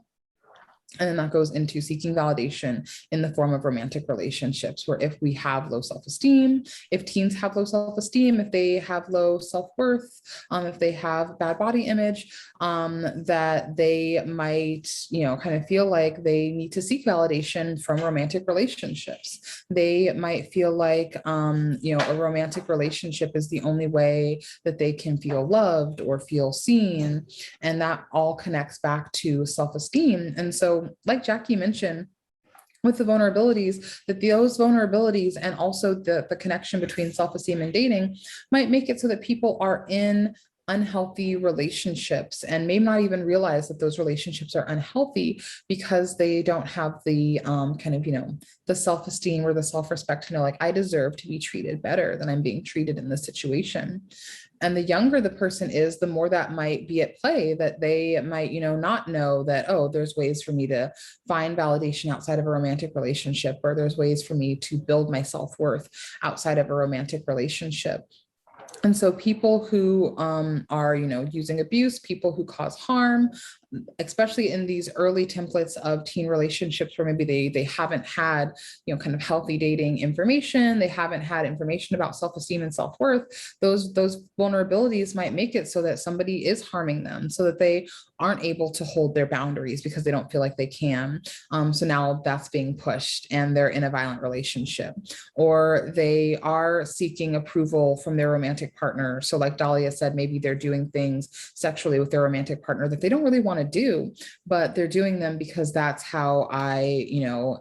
And then that goes into seeking validation in the form of romantic relationships, where if we have low self-esteem, if teens have low self-esteem, if they have low self-worth, if they have bad body image, that they might, kind of feel like they need to seek validation from romantic relationships. They might feel like, a romantic relationship is the only way that they can feel loved or feel seen. And that all connects back to self-esteem. And so, like Jackie mentioned, with the vulnerabilities, that those vulnerabilities and also the connection between self-esteem and dating might make it so that people are in unhealthy relationships and may not even realize that those relationships are unhealthy, because they don't have the the self-esteem or the self-respect to know, like, I deserve to be treated better than I'm being treated in this situation. And the younger the person is, the more that might be at play, that they might, not know that, oh, there's ways for me to find validation outside of a romantic relationship, or there's ways for me to build my self-worth outside of a romantic relationship. And so people who are, using abuse, people who cause harm, especially in these early templates of teen relationships, where maybe they haven't had, kind of healthy dating information, they haven't had information about self-esteem and self-worth, those vulnerabilities might make it so that somebody is harming them, so that they aren't able to hold their boundaries because they don't feel like they can. So now that's being pushed, and they're in a violent relationship, or they are seeking approval from their romantic partner. So like Dahlia said, maybe they're doing things sexually with their romantic partner that they don't really want to to do, but they're doing them because that's how I,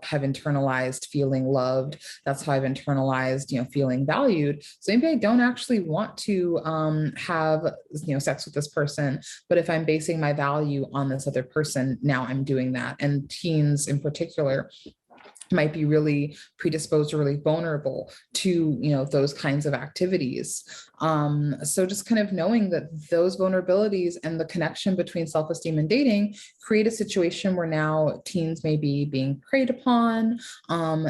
have internalized feeling loved. That's how I've internalized, feeling valued. So maybe I don't actually want to have, sex with this person, but if I'm basing my value on this other person, now I'm doing that. And teens in particular might be really predisposed or really vulnerable to those kinds of activities. So just kind of knowing that those vulnerabilities and the connection between self-esteem and dating create a situation where now teens may be being preyed upon.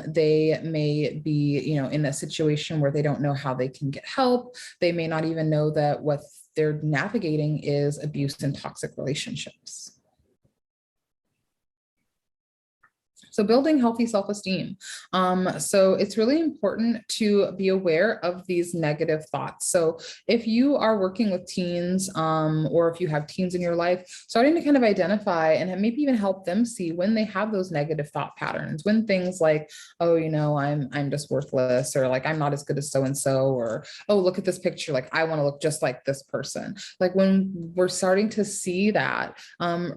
They may be in a situation where they don't know how they can get help. They may not even know that what they're navigating is abuse and toxic relationships. So building healthy self-esteem. So it's really important to be aware of these negative thoughts. So if you are working with teens, or if you have teens in your life, starting to kind of identify and maybe even help them see when they have those negative thought patterns, when things like, oh, I'm just worthless, or like, I'm not as good as so-and-so, or, oh, look at this picture, like, I want to look just like this person. Like when we're starting to see that,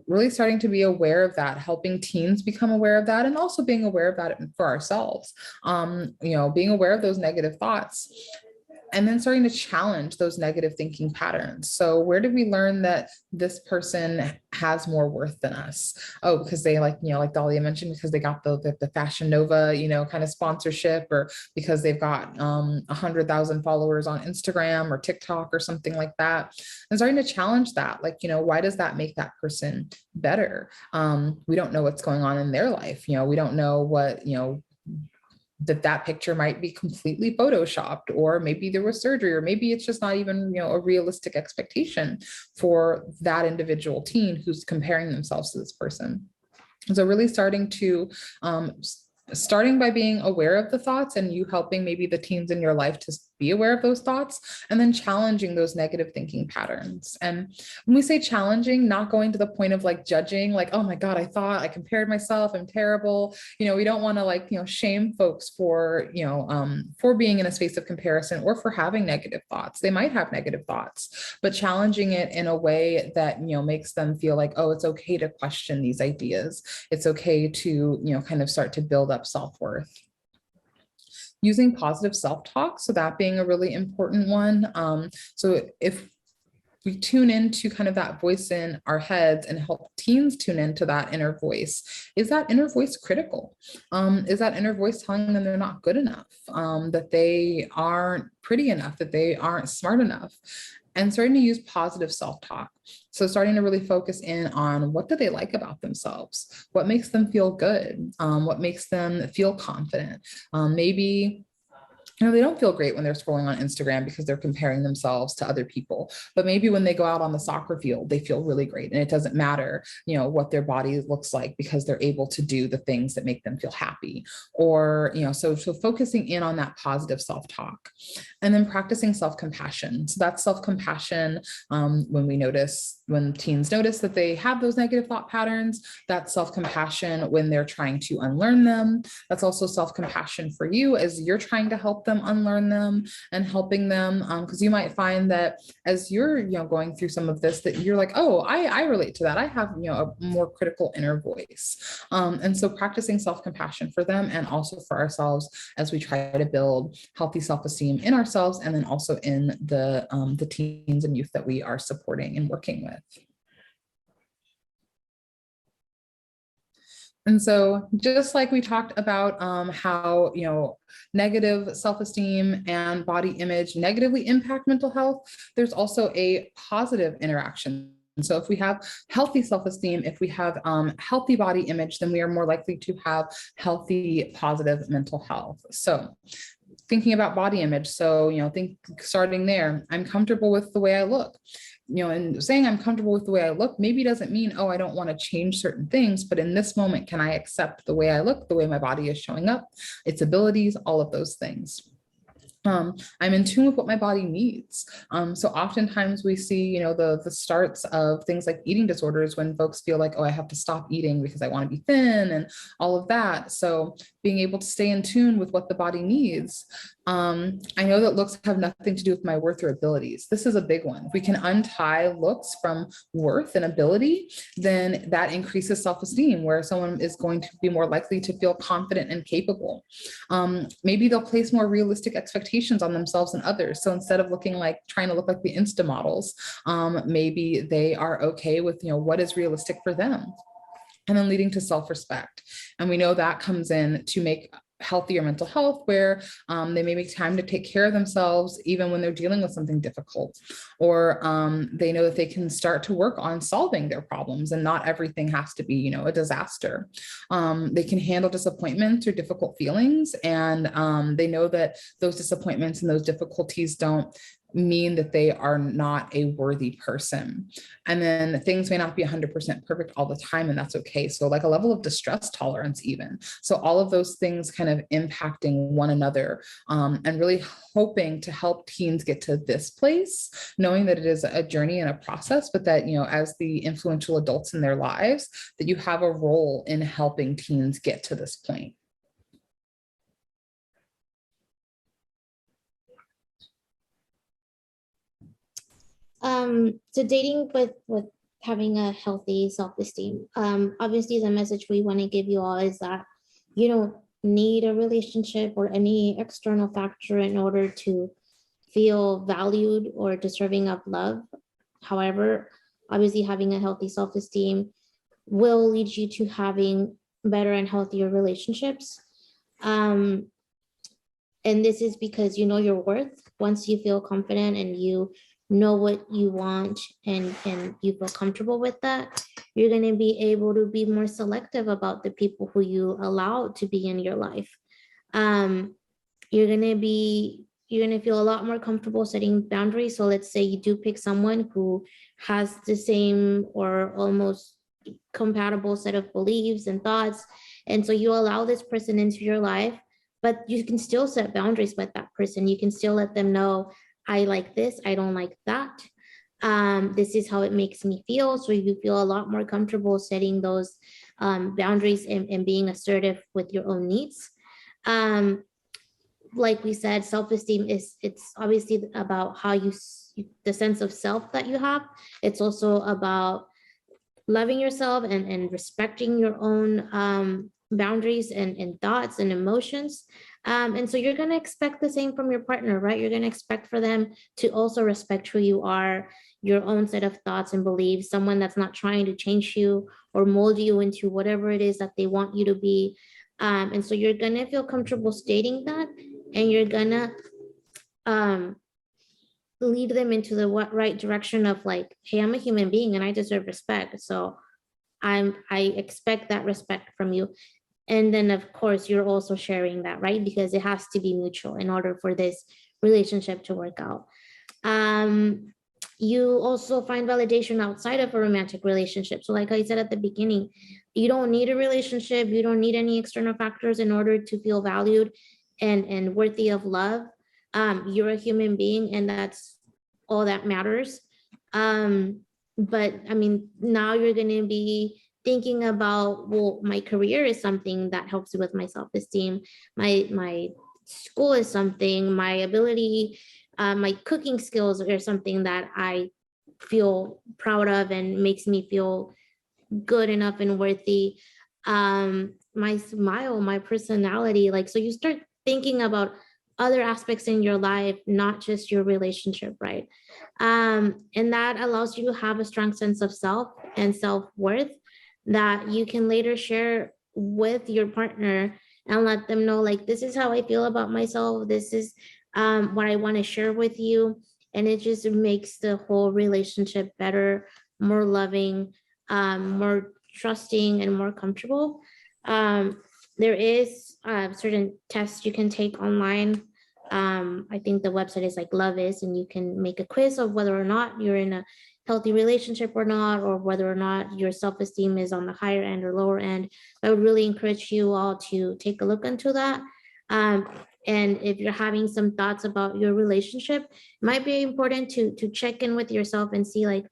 really starting to be aware of that, helping teens become aware of that, and also being aware of that for ourselves, being aware of those negative thoughts, and then starting to challenge those negative thinking patterns. So where did we learn that this person has more worth than us? Oh, because they like Dahlia mentioned, because they got the Fashion Nova, kind of sponsorship, or because they've got 100,000 followers on Instagram or TikTok or something like that. And starting to challenge that, like, why does that make that person better? We don't know what's going on in their life. We don't know what, that picture might be completely photoshopped, or maybe there was surgery, or maybe it's just not even, a realistic expectation for that individual teen who's comparing themselves to this person. So really starting by being aware of the thoughts, and you helping maybe the teens in your life to be aware of those thoughts, and then challenging those negative thinking patterns. And when we say challenging, not going to the point of like judging, like, oh my God, I compared myself, I'm terrible. We don't want to like, shame folks for being in a space of comparison, or for having negative thoughts. They might have negative thoughts, but challenging it in a way that, makes them feel like, oh, it's okay to question these ideas. It's okay to, kind of start to build up self-worth. Using positive self-talk, so that being a really important one. So if we tune into kind of that voice in our heads and help teens tune into that inner voice, is that inner voice critical? Is that inner voice telling them they're not good enough, that they aren't pretty enough, that they aren't smart enough? And starting to use positive self-talk. So starting to really focus in on, what do they like about themselves? What makes them feel good? What makes them feel confident? Maybe they don't feel great when they're scrolling on Instagram because they're comparing themselves to other people. But maybe when they go out on the soccer field, they feel really great. And it doesn't matter, what their body looks like, because they're able to do the things that make them feel happy. Or, so focusing in on that positive self-talk. And then practicing self-compassion. So that's self-compassion when teens notice that they have those negative thought patterns. That's self-compassion when they're trying to unlearn them. That's also self-compassion for you as you're trying to help them unlearn them, and helping them, because you might find that as you're going through some of this, that you're like, oh, I relate to that. I have a more critical inner voice. And so practicing self-compassion for them, and also for ourselves, as we try to build healthy self-esteem in ourselves, and then also in the teens and youth that we are supporting and working with. And so just like we talked about how, negative self-esteem and body image negatively impact mental health, there's also a positive interaction. And so if we have healthy self-esteem, if we have healthy body image, then we are more likely to have healthy, positive mental health. So thinking about body image. So, starting there, I'm comfortable with the way I look. And saying I'm comfortable with the way I look maybe doesn't mean, oh, I don't want to change certain things, but in this moment, can I accept the way I look, the way my body is showing up, its abilities, all of those things. I'm in tune with what my body needs. So oftentimes we see, the starts of things like eating disorders when folks feel like, oh, I have to stop eating because I want to be thin and all of that. So being able to stay in tune with what the body needs. I know that looks have nothing to do with my worth or abilities. This is a big one. If we can untie looks from worth and ability, then that increases self-esteem, where someone is going to be more likely to feel confident and capable. Maybe they'll place more realistic expectations on themselves and others. So instead of trying to look like the Insta models, maybe they are okay with, what is realistic for them. And then leading to self-respect. And we know that comes in to make healthier mental health, where they may make time to take care of themselves even when they're dealing with something difficult, or they know that they can start to work on solving their problems and not everything has to be, a disaster. They can handle disappointments or difficult feelings, and they know that those disappointments and those difficulties don't mean that they are not a worthy person. And then things may not be 100% perfect all the time, and that's okay. So like a level of distress tolerance even. So all of those things kind of impacting one another, and really hoping to help teens get to this place, knowing that it is a journey and a process, but that, as the influential adults in their lives, that you have a role in helping teens get to this point. So dating with having a healthy self-esteem, obviously the message we want to give you all is that you don't need a relationship or any external factor in order to feel valued or deserving of love. However, obviously having a healthy self-esteem will lead you to having better and healthier relationships. And this is because you know your worth. Once you feel confident and you know what you want, and you feel comfortable with that, you're going to be able to be more selective about the people who you allow to be in your life. You're going to feel a lot more comfortable setting boundaries. So let's say you do pick someone who has the same or almost compatible set of beliefs and thoughts, and so you allow this person into your life, but you can still set boundaries with that person. You can still let them know, I like this, I don't like that. This is how it makes me feel. So you feel a lot more comfortable setting those boundaries and being assertive with your own needs. Like we said, self-esteem it's obviously about how the sense of self that you have. It's also about loving yourself and respecting your own boundaries and thoughts and emotions. And so you're going to expect the same from your partner, right? You're going to expect for them to also respect who you are, your own set of thoughts and beliefs, someone that's not trying to change you or mold you into whatever it is that they want you to be. And so you're going to feel comfortable stating that, and you're going to lead them into the right direction of like, hey, I'm a human being and I deserve respect. So I expect that respect from you. And then of course you're also sharing that, right? Because it has to be mutual in order for this relationship to work out. You also find validation outside of a romantic relationship. So like I said at the beginning, you don't need a relationship. You don't need any external factors in order to feel valued and worthy of love. You're a human being, and that's all that matters. But I mean, now you're going to be thinking about, well, my career is something that helps with my self-esteem. My school is something, my ability, my cooking skills are something that I feel proud of and makes me feel good enough and worthy. My smile, my personality, like, so you start thinking about other aspects in your life, not just your relationship, right? And that allows you to have a strong sense of self and self-worth that you can later share with your partner and let them know, like, this is how I feel about myself. This is what I want to share with you. And it just makes the whole relationship better, more loving, more trusting, and more comfortable. There is certain tests you can take online. I think the website is like Love Is, and you can make a quiz of whether or not you're in a healthy relationship or not, or whether or not your self-esteem is on the higher end or lower end. I would really encourage you all to take a look into that. And if you're having some thoughts about your relationship, it might be important to check in with yourself and see, like,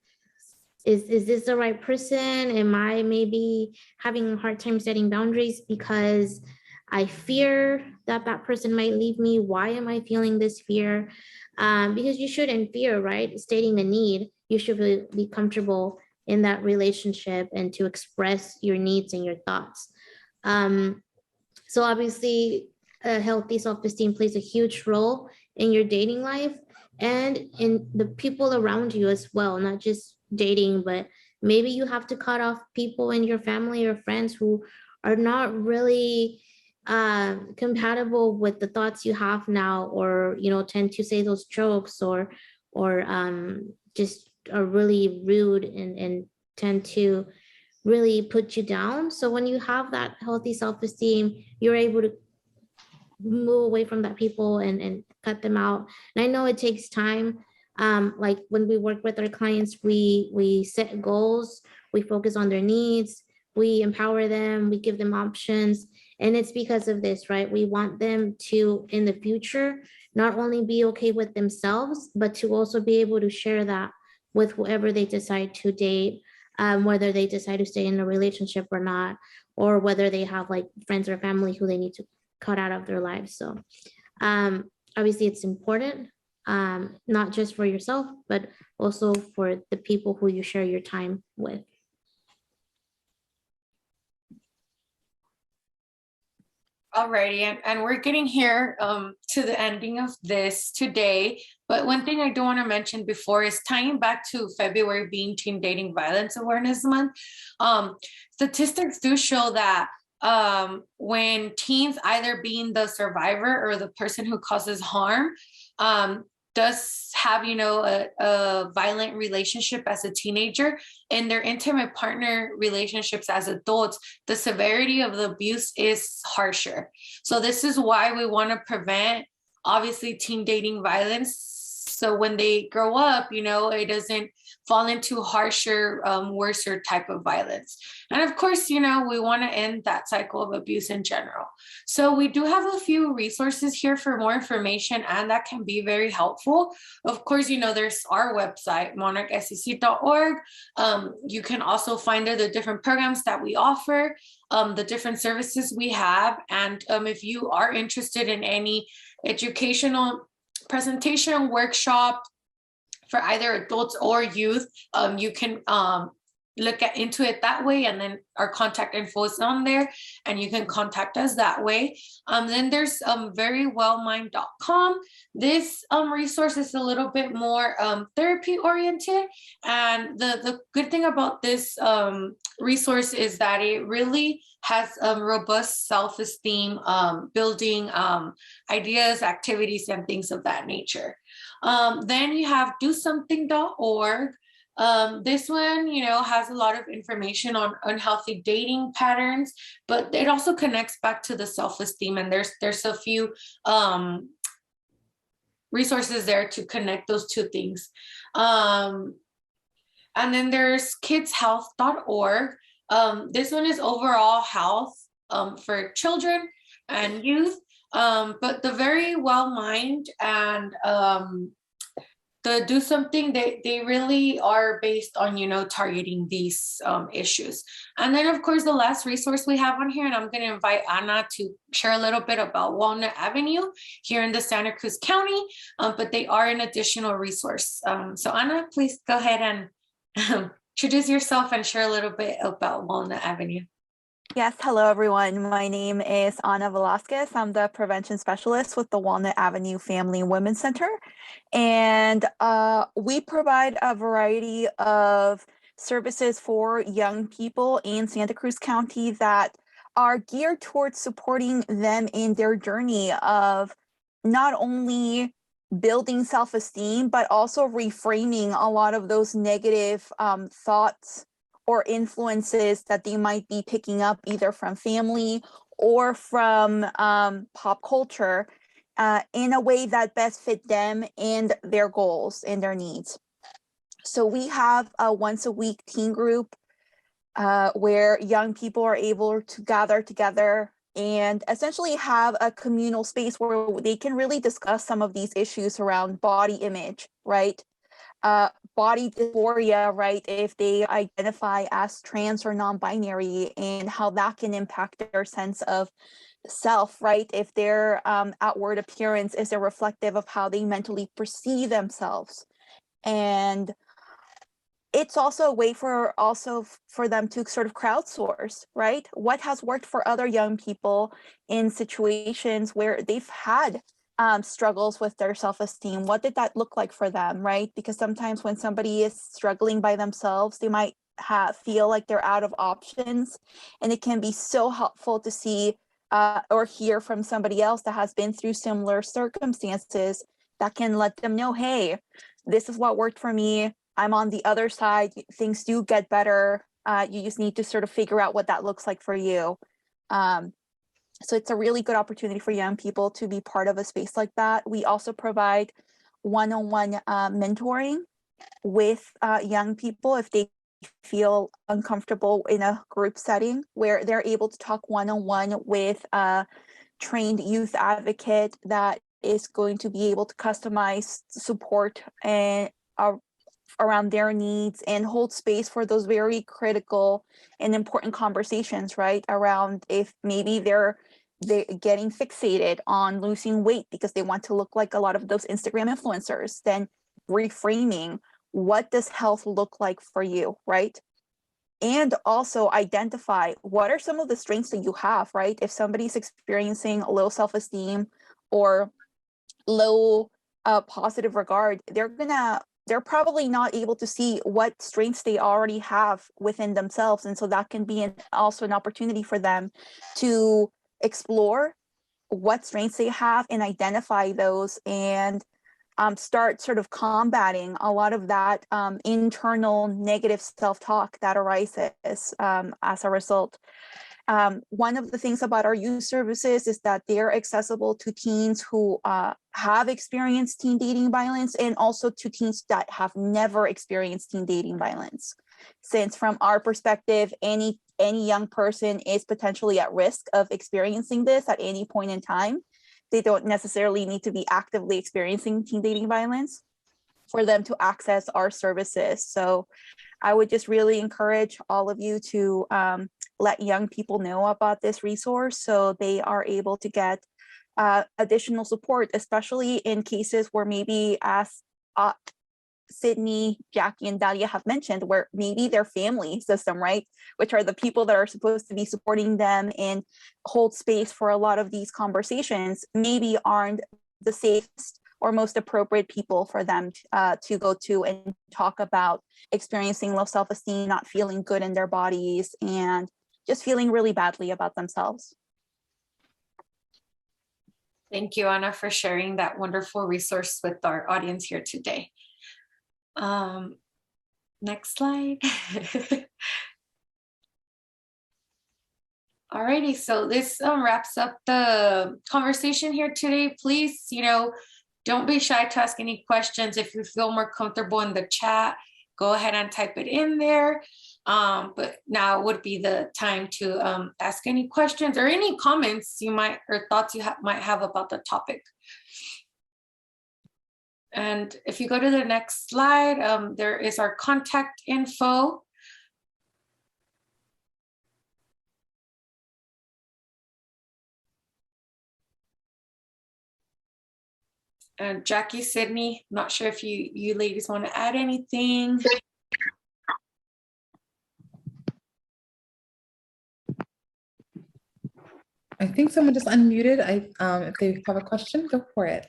is this the right person? Am I maybe having a hard time setting boundaries because I fear that that person might leave me. Why am I feeling this fear? Because you shouldn't fear, right? Stating a need, you should be comfortable in that relationship and to express your needs and your thoughts. So obviously, a healthy self-esteem plays a huge role in your dating life and in the people around you as well, not just dating, but maybe you have to cut off people in your family or friends who are not really compatible with the thoughts you have now, or tend to say those jokes, or just are really rude and tend to really put you down. So when you have that healthy self-esteem, you're able to move away from that people and cut them out. And I know it takes time. Like when we work with our clients, we set goals, we focus on their needs, we empower them, we give them options. And it's because of this, right? We want them to, in the future, not only be okay with themselves, but to also be able to share that with whoever they decide to date, whether they decide to stay in a relationship or not, or whether they have like friends or family who they need to cut out of their lives. So obviously it's important, not just for yourself, but also for the people who you share your time with. Alrighty, and we're getting here to the ending of this today. But one thing I do want to mention before is tying back to February being Teen Dating Violence Awareness Month. Statistics do show that when teens, either being the survivor or the person who causes harm, does have, a violent relationship as a teenager, in their intimate partner relationships as adults, the severity of the abuse is harsher. So this is why we want to prevent, obviously, teen dating violence. So when they grow up, it doesn't fall into harsher, worser type of violence. And of course, we want to end that cycle of abuse in general. So we do have a few resources here for more information, and that can be very helpful. Of course, there's our website, monarchsec.org. You can also find there the different programs that we offer, the different services we have. And if you are interested in any educational presentation, workshop for either adults or youth, you can look into it that way, and then our contact info is on there and you can contact us that way. Then there's verywellmind.com. This resource is a little bit more therapy oriented, and the good thing about this resource is that it really has robust self-esteem building ideas, activities, and things of that nature. Then you have dosomething.org. This one, has a lot of information on unhealthy dating patterns, but it also connects back to the self-esteem, and there's a few resources there to connect those two things. And then there's kidshealth.org. This one is overall health for children and youth, but the Very Well Mind and the Do Something, they really are based on, targeting these issues. And then, of course, the last resource we have on here, and I'm going to invite Anna to share a little bit about Walnut Avenue here in the Santa Cruz County, but they are an additional resource. So Anna, please go ahead and introduce yourself and share a little bit about Walnut Avenue. Yes, hello everyone. My name is Ana Velasquez. I'm the prevention specialist with the Walnut Avenue Family and Women's Center. And we provide a variety of services for young people in Santa Cruz County that are geared towards supporting them in their journey of not only building self-esteem, but also reframing a lot of those negative thoughts or influences that they might be picking up either from family or from pop culture in a way that best fit them and their goals and their needs. So we have a once a week teen group where young people are able to gather together and essentially have a communal space where they can really discuss some of these issues around body image, right? body dysphoria, right? If they identify as trans or non-binary, and how that can impact their sense of self, right? If their outward appearance is a reflective of how they mentally perceive themselves. And it's also a way for them to sort of crowdsource, right? What has worked for other young people in situations where they've had struggles with their self-esteem? What did that look like for them, right? Because sometimes when somebody is struggling by themselves, they might feel like they're out of options, and it can be so helpful to see or hear from somebody else that has been through similar circumstances that can let them know, hey, this is what worked for me. I'm on the other side. Things do get better. You just need to sort of figure out what that looks like for you. So it's a really good opportunity for young people to be part of a space like that. We also provide one-on-one mentoring with young people if they feel uncomfortable in a group setting, where they're able to talk one-on-one with a trained youth advocate that is going to be able to customize support and around their needs and hold space for those very critical and important conversations, right? Around if maybe they're getting fixated on losing weight because they want to look like a lot of those Instagram influencers, then reframing, what does health look like for you, right? And also identify what are some of the strengths that you have, right? If somebody's experiencing low self-esteem or low positive regard, they're probably not able to see what strengths they already have within themselves. And so that can be also an opportunity for them to explore what strengths they have and identify those, and start sort of combating a lot of that internal negative self-talk that arises as a result. One of the things about our youth services is that they're accessible to teens who have experienced teen dating violence, and also to teens that have never experienced teen dating violence. Since from our perspective, any young person is potentially at risk of experiencing this at any point in time. They don't necessarily need to be actively experiencing teen dating violence for them to access our services. So I would just really encourage all of you to let young people know about this resource so they are able to get additional support, especially in cases where maybe, as Sydney, Jackie, and Dalia have mentioned, where maybe their family system, right, which are the people that are supposed to be supporting them and hold space for a lot of these conversations, maybe aren't the safest or most appropriate people for them to go to and talk about experiencing low self-esteem, not feeling good in their bodies, and just feeling really badly about themselves. Thank you, Anna, for sharing that wonderful resource with our audience here today. Next slide. Alrighty, so this wraps up the conversation here today. Please, don't be shy to ask any questions. If you feel more comfortable in the chat, go ahead and type it in there. But now would be the time to ask any questions or any comments you might, or thoughts you might have about the topic. And if you go to the next slide, there is our contact info. And Jackie, Sydney, not sure if you ladies want to add anything. I think someone just unmuted. If they have a question, go for it.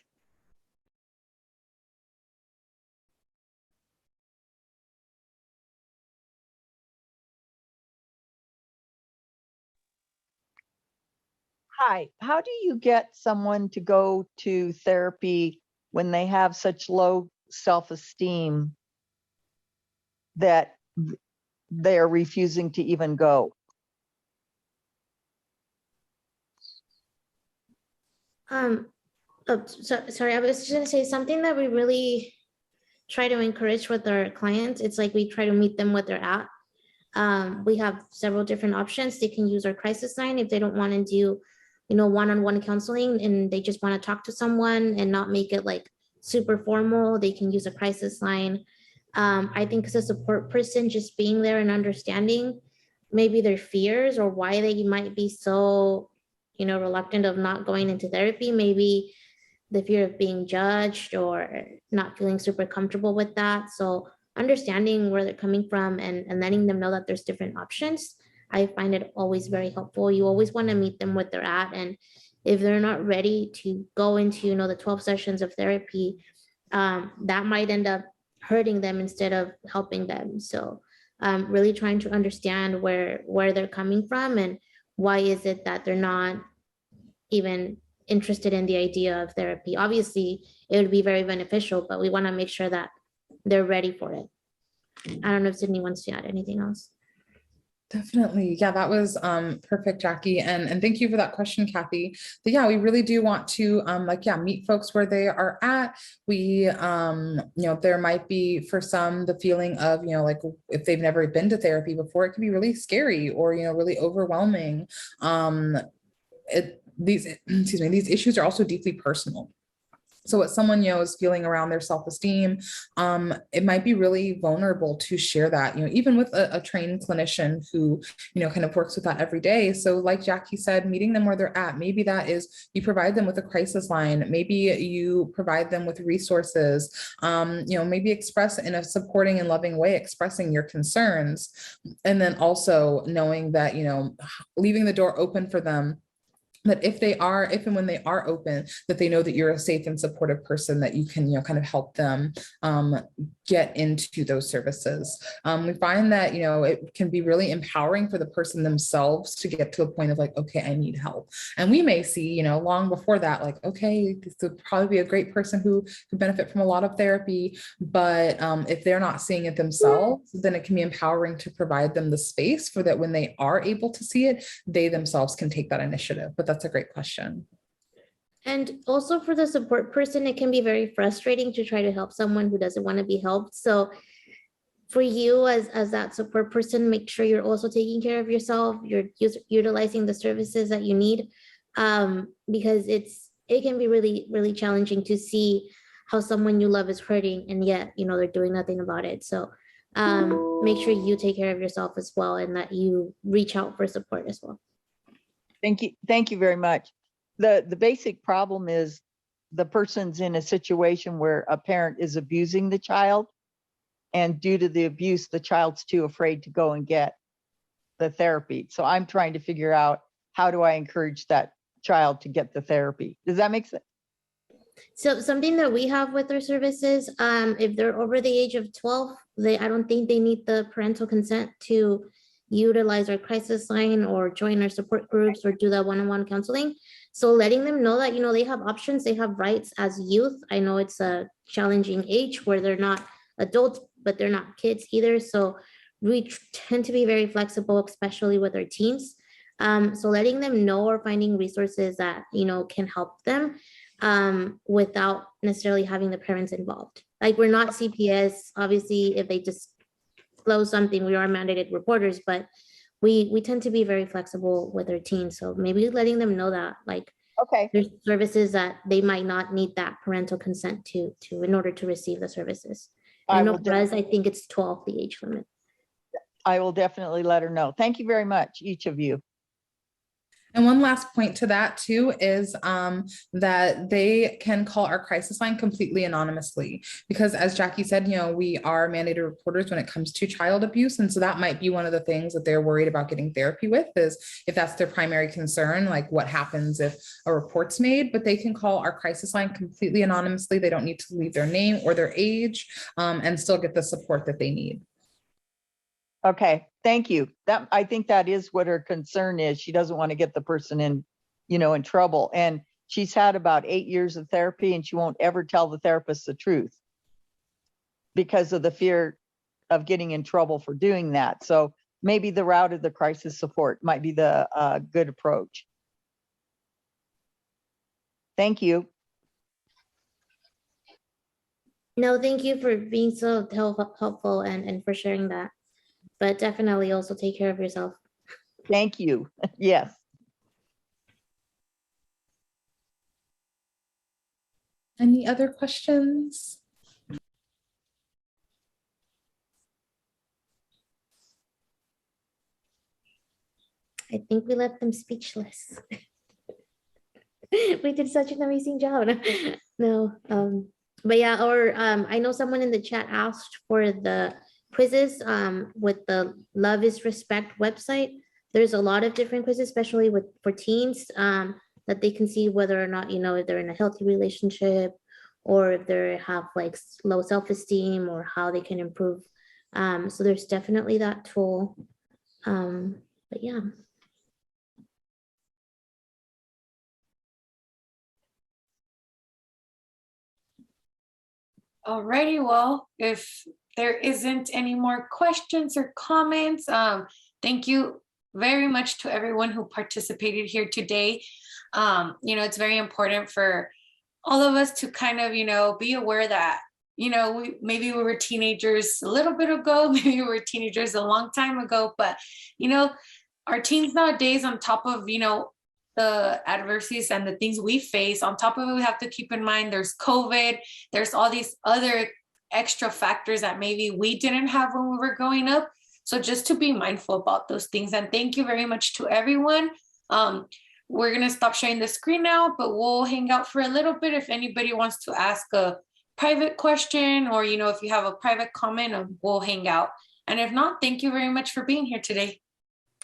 Hi, how do you get someone to go to therapy when they have such low self-esteem that they're refusing to even go? Sorry, I was just gonna say something that we really try to encourage with our clients. It's like we try to meet them where they're at. We have several different options. They can use our crisis line if they don't want to do, one-on-one counseling and they just want to talk to someone and not make it like super formal. They can use a crisis line. I think as a support person, just being there and understanding maybe their fears or why they might be so, reluctant of not going into therapy, maybe the fear of being judged or not feeling super comfortable with that. So understanding where they're coming from and letting them know that there's different options, I find it always very helpful. You always want to meet them where they're at. And if they're not ready to go into, the 12 sessions of therapy, that might end up hurting them instead of helping them. So really trying to understand where they're coming from and why is it that they're not even interested in the idea of therapy. Obviously, it would be very beneficial, but we want to make sure that they're ready for it. I don't know if Sydney wants to add anything else. Definitely. Yeah, that was perfect, Jackie. And thank you for that question, Kathy. But yeah, we really do want to meet folks where they are at. We there might be for some the feeling of, like if they've never been to therapy before, it can be really scary or, really overwhelming. These issues are also deeply personal. So what someone, is feeling around their self-esteem, it might be really vulnerable to share that, even with a trained clinician who, kind of works with that every day. So like Jackie said, meeting them where they're at, maybe that is you provide them with a crisis line, maybe you provide them with resources, maybe express in a supporting and loving way, expressing your concerns. And then also knowing that, leaving the door open for them, that if and when they are open, that they know that you're a safe and supportive person that you can, kind of help them get into those services. We find that, it can be really empowering for the person themselves to get to a point of like, okay, I need help. And we may see, long before that, like, okay, this would probably be a great person who could benefit from a lot of therapy. But if they're not seeing it themselves, then it can be empowering to provide them the space for that when they are able to see it, they themselves can take that initiative. But that's a great question. And also for the support person, it can be very frustrating to try to help someone who doesn't want to be helped. So for you as that support person, make sure you're also taking care of yourself. You're utilizing the services that you need, because it can be really, really challenging to see how someone you love is hurting and yet, they're doing nothing about it. So make sure you take care of yourself as well and that you reach out for support as well. Thank you. Thank you very much. The basic problem is the person's in a situation where a parent is abusing the child, and due to the abuse, the child's too afraid to go and get the therapy. So I'm trying to figure out, how do I encourage that child to get the therapy? Does that make sense? So something that we have with our services, if they're over the age of 12, I don't think they need the parental consent to utilize our crisis line or join our support groups or do the one-on-one counseling. So letting them know that, they have options, they have rights as youth. I know it's a challenging age where they're not adults, but they're not kids either. So we tend to be very flexible, especially with our teens. So letting them know or finding resources that, can help them without necessarily having the parents involved. Like we're not CPS, obviously, if they just disclose something, we are mandated reporters, but we tend to be very flexible with our teams. So maybe letting them know that, like, Okay. there's services that they might not need that parental consent to in order to receive the services. I know for us, I think it's 12, the age limit. I will definitely let her know. Thank you very much, each of you. And one last point to that too is that they can call our crisis line completely anonymously, because as Jackie said, we are mandated reporters when it comes to child abuse. And so that might be one of the things that they're worried about getting therapy with, is if that's their primary concern, like what happens if a report's made. But they can call our crisis line completely anonymously. They don't need to leave their name or their age, and still get the support that they need. Okay, thank you. I think that is what her concern is. She doesn't want to get the person in, in trouble. And she's had about 8 years of therapy, and she won't ever tell the therapist the truth because of the fear of getting in trouble for doing that. So maybe the route of the crisis support might be the good approach. Thank you. No, thank you for being so helpful and for sharing that. But definitely also take care of yourself. Thank you. Yes. Any other questions? I think we left them speechless. We did such an amazing job. No, but yeah, or I know someone in the chat asked for the quizzes with the Love is Respect website. There's a lot of different quizzes, especially for teens, that they can see whether or not, if they're in a healthy relationship, or if they have like low self-esteem, or how they can improve. So there's definitely that tool. But yeah. Alrighty, well, if there isn't any more questions or comments, thank you very much to everyone who participated here today. It's very important for all of us to kind of, be aware that, maybe we were teenagers a little bit ago, maybe we were teenagers a long time ago, but, our teens nowadays, on top of, the adversities and the things we face, on top of it, we have to keep in mind there's COVID, there's all these other extra factors that maybe we didn't have when we were growing up. So just to be mindful about those things. And thank you very much to everyone. We're going to stop sharing the screen now, but we'll hang out for a little bit if anybody wants to ask a private question, or, if you have a private comment, we'll hang out. And if not, thank you very much for being here today.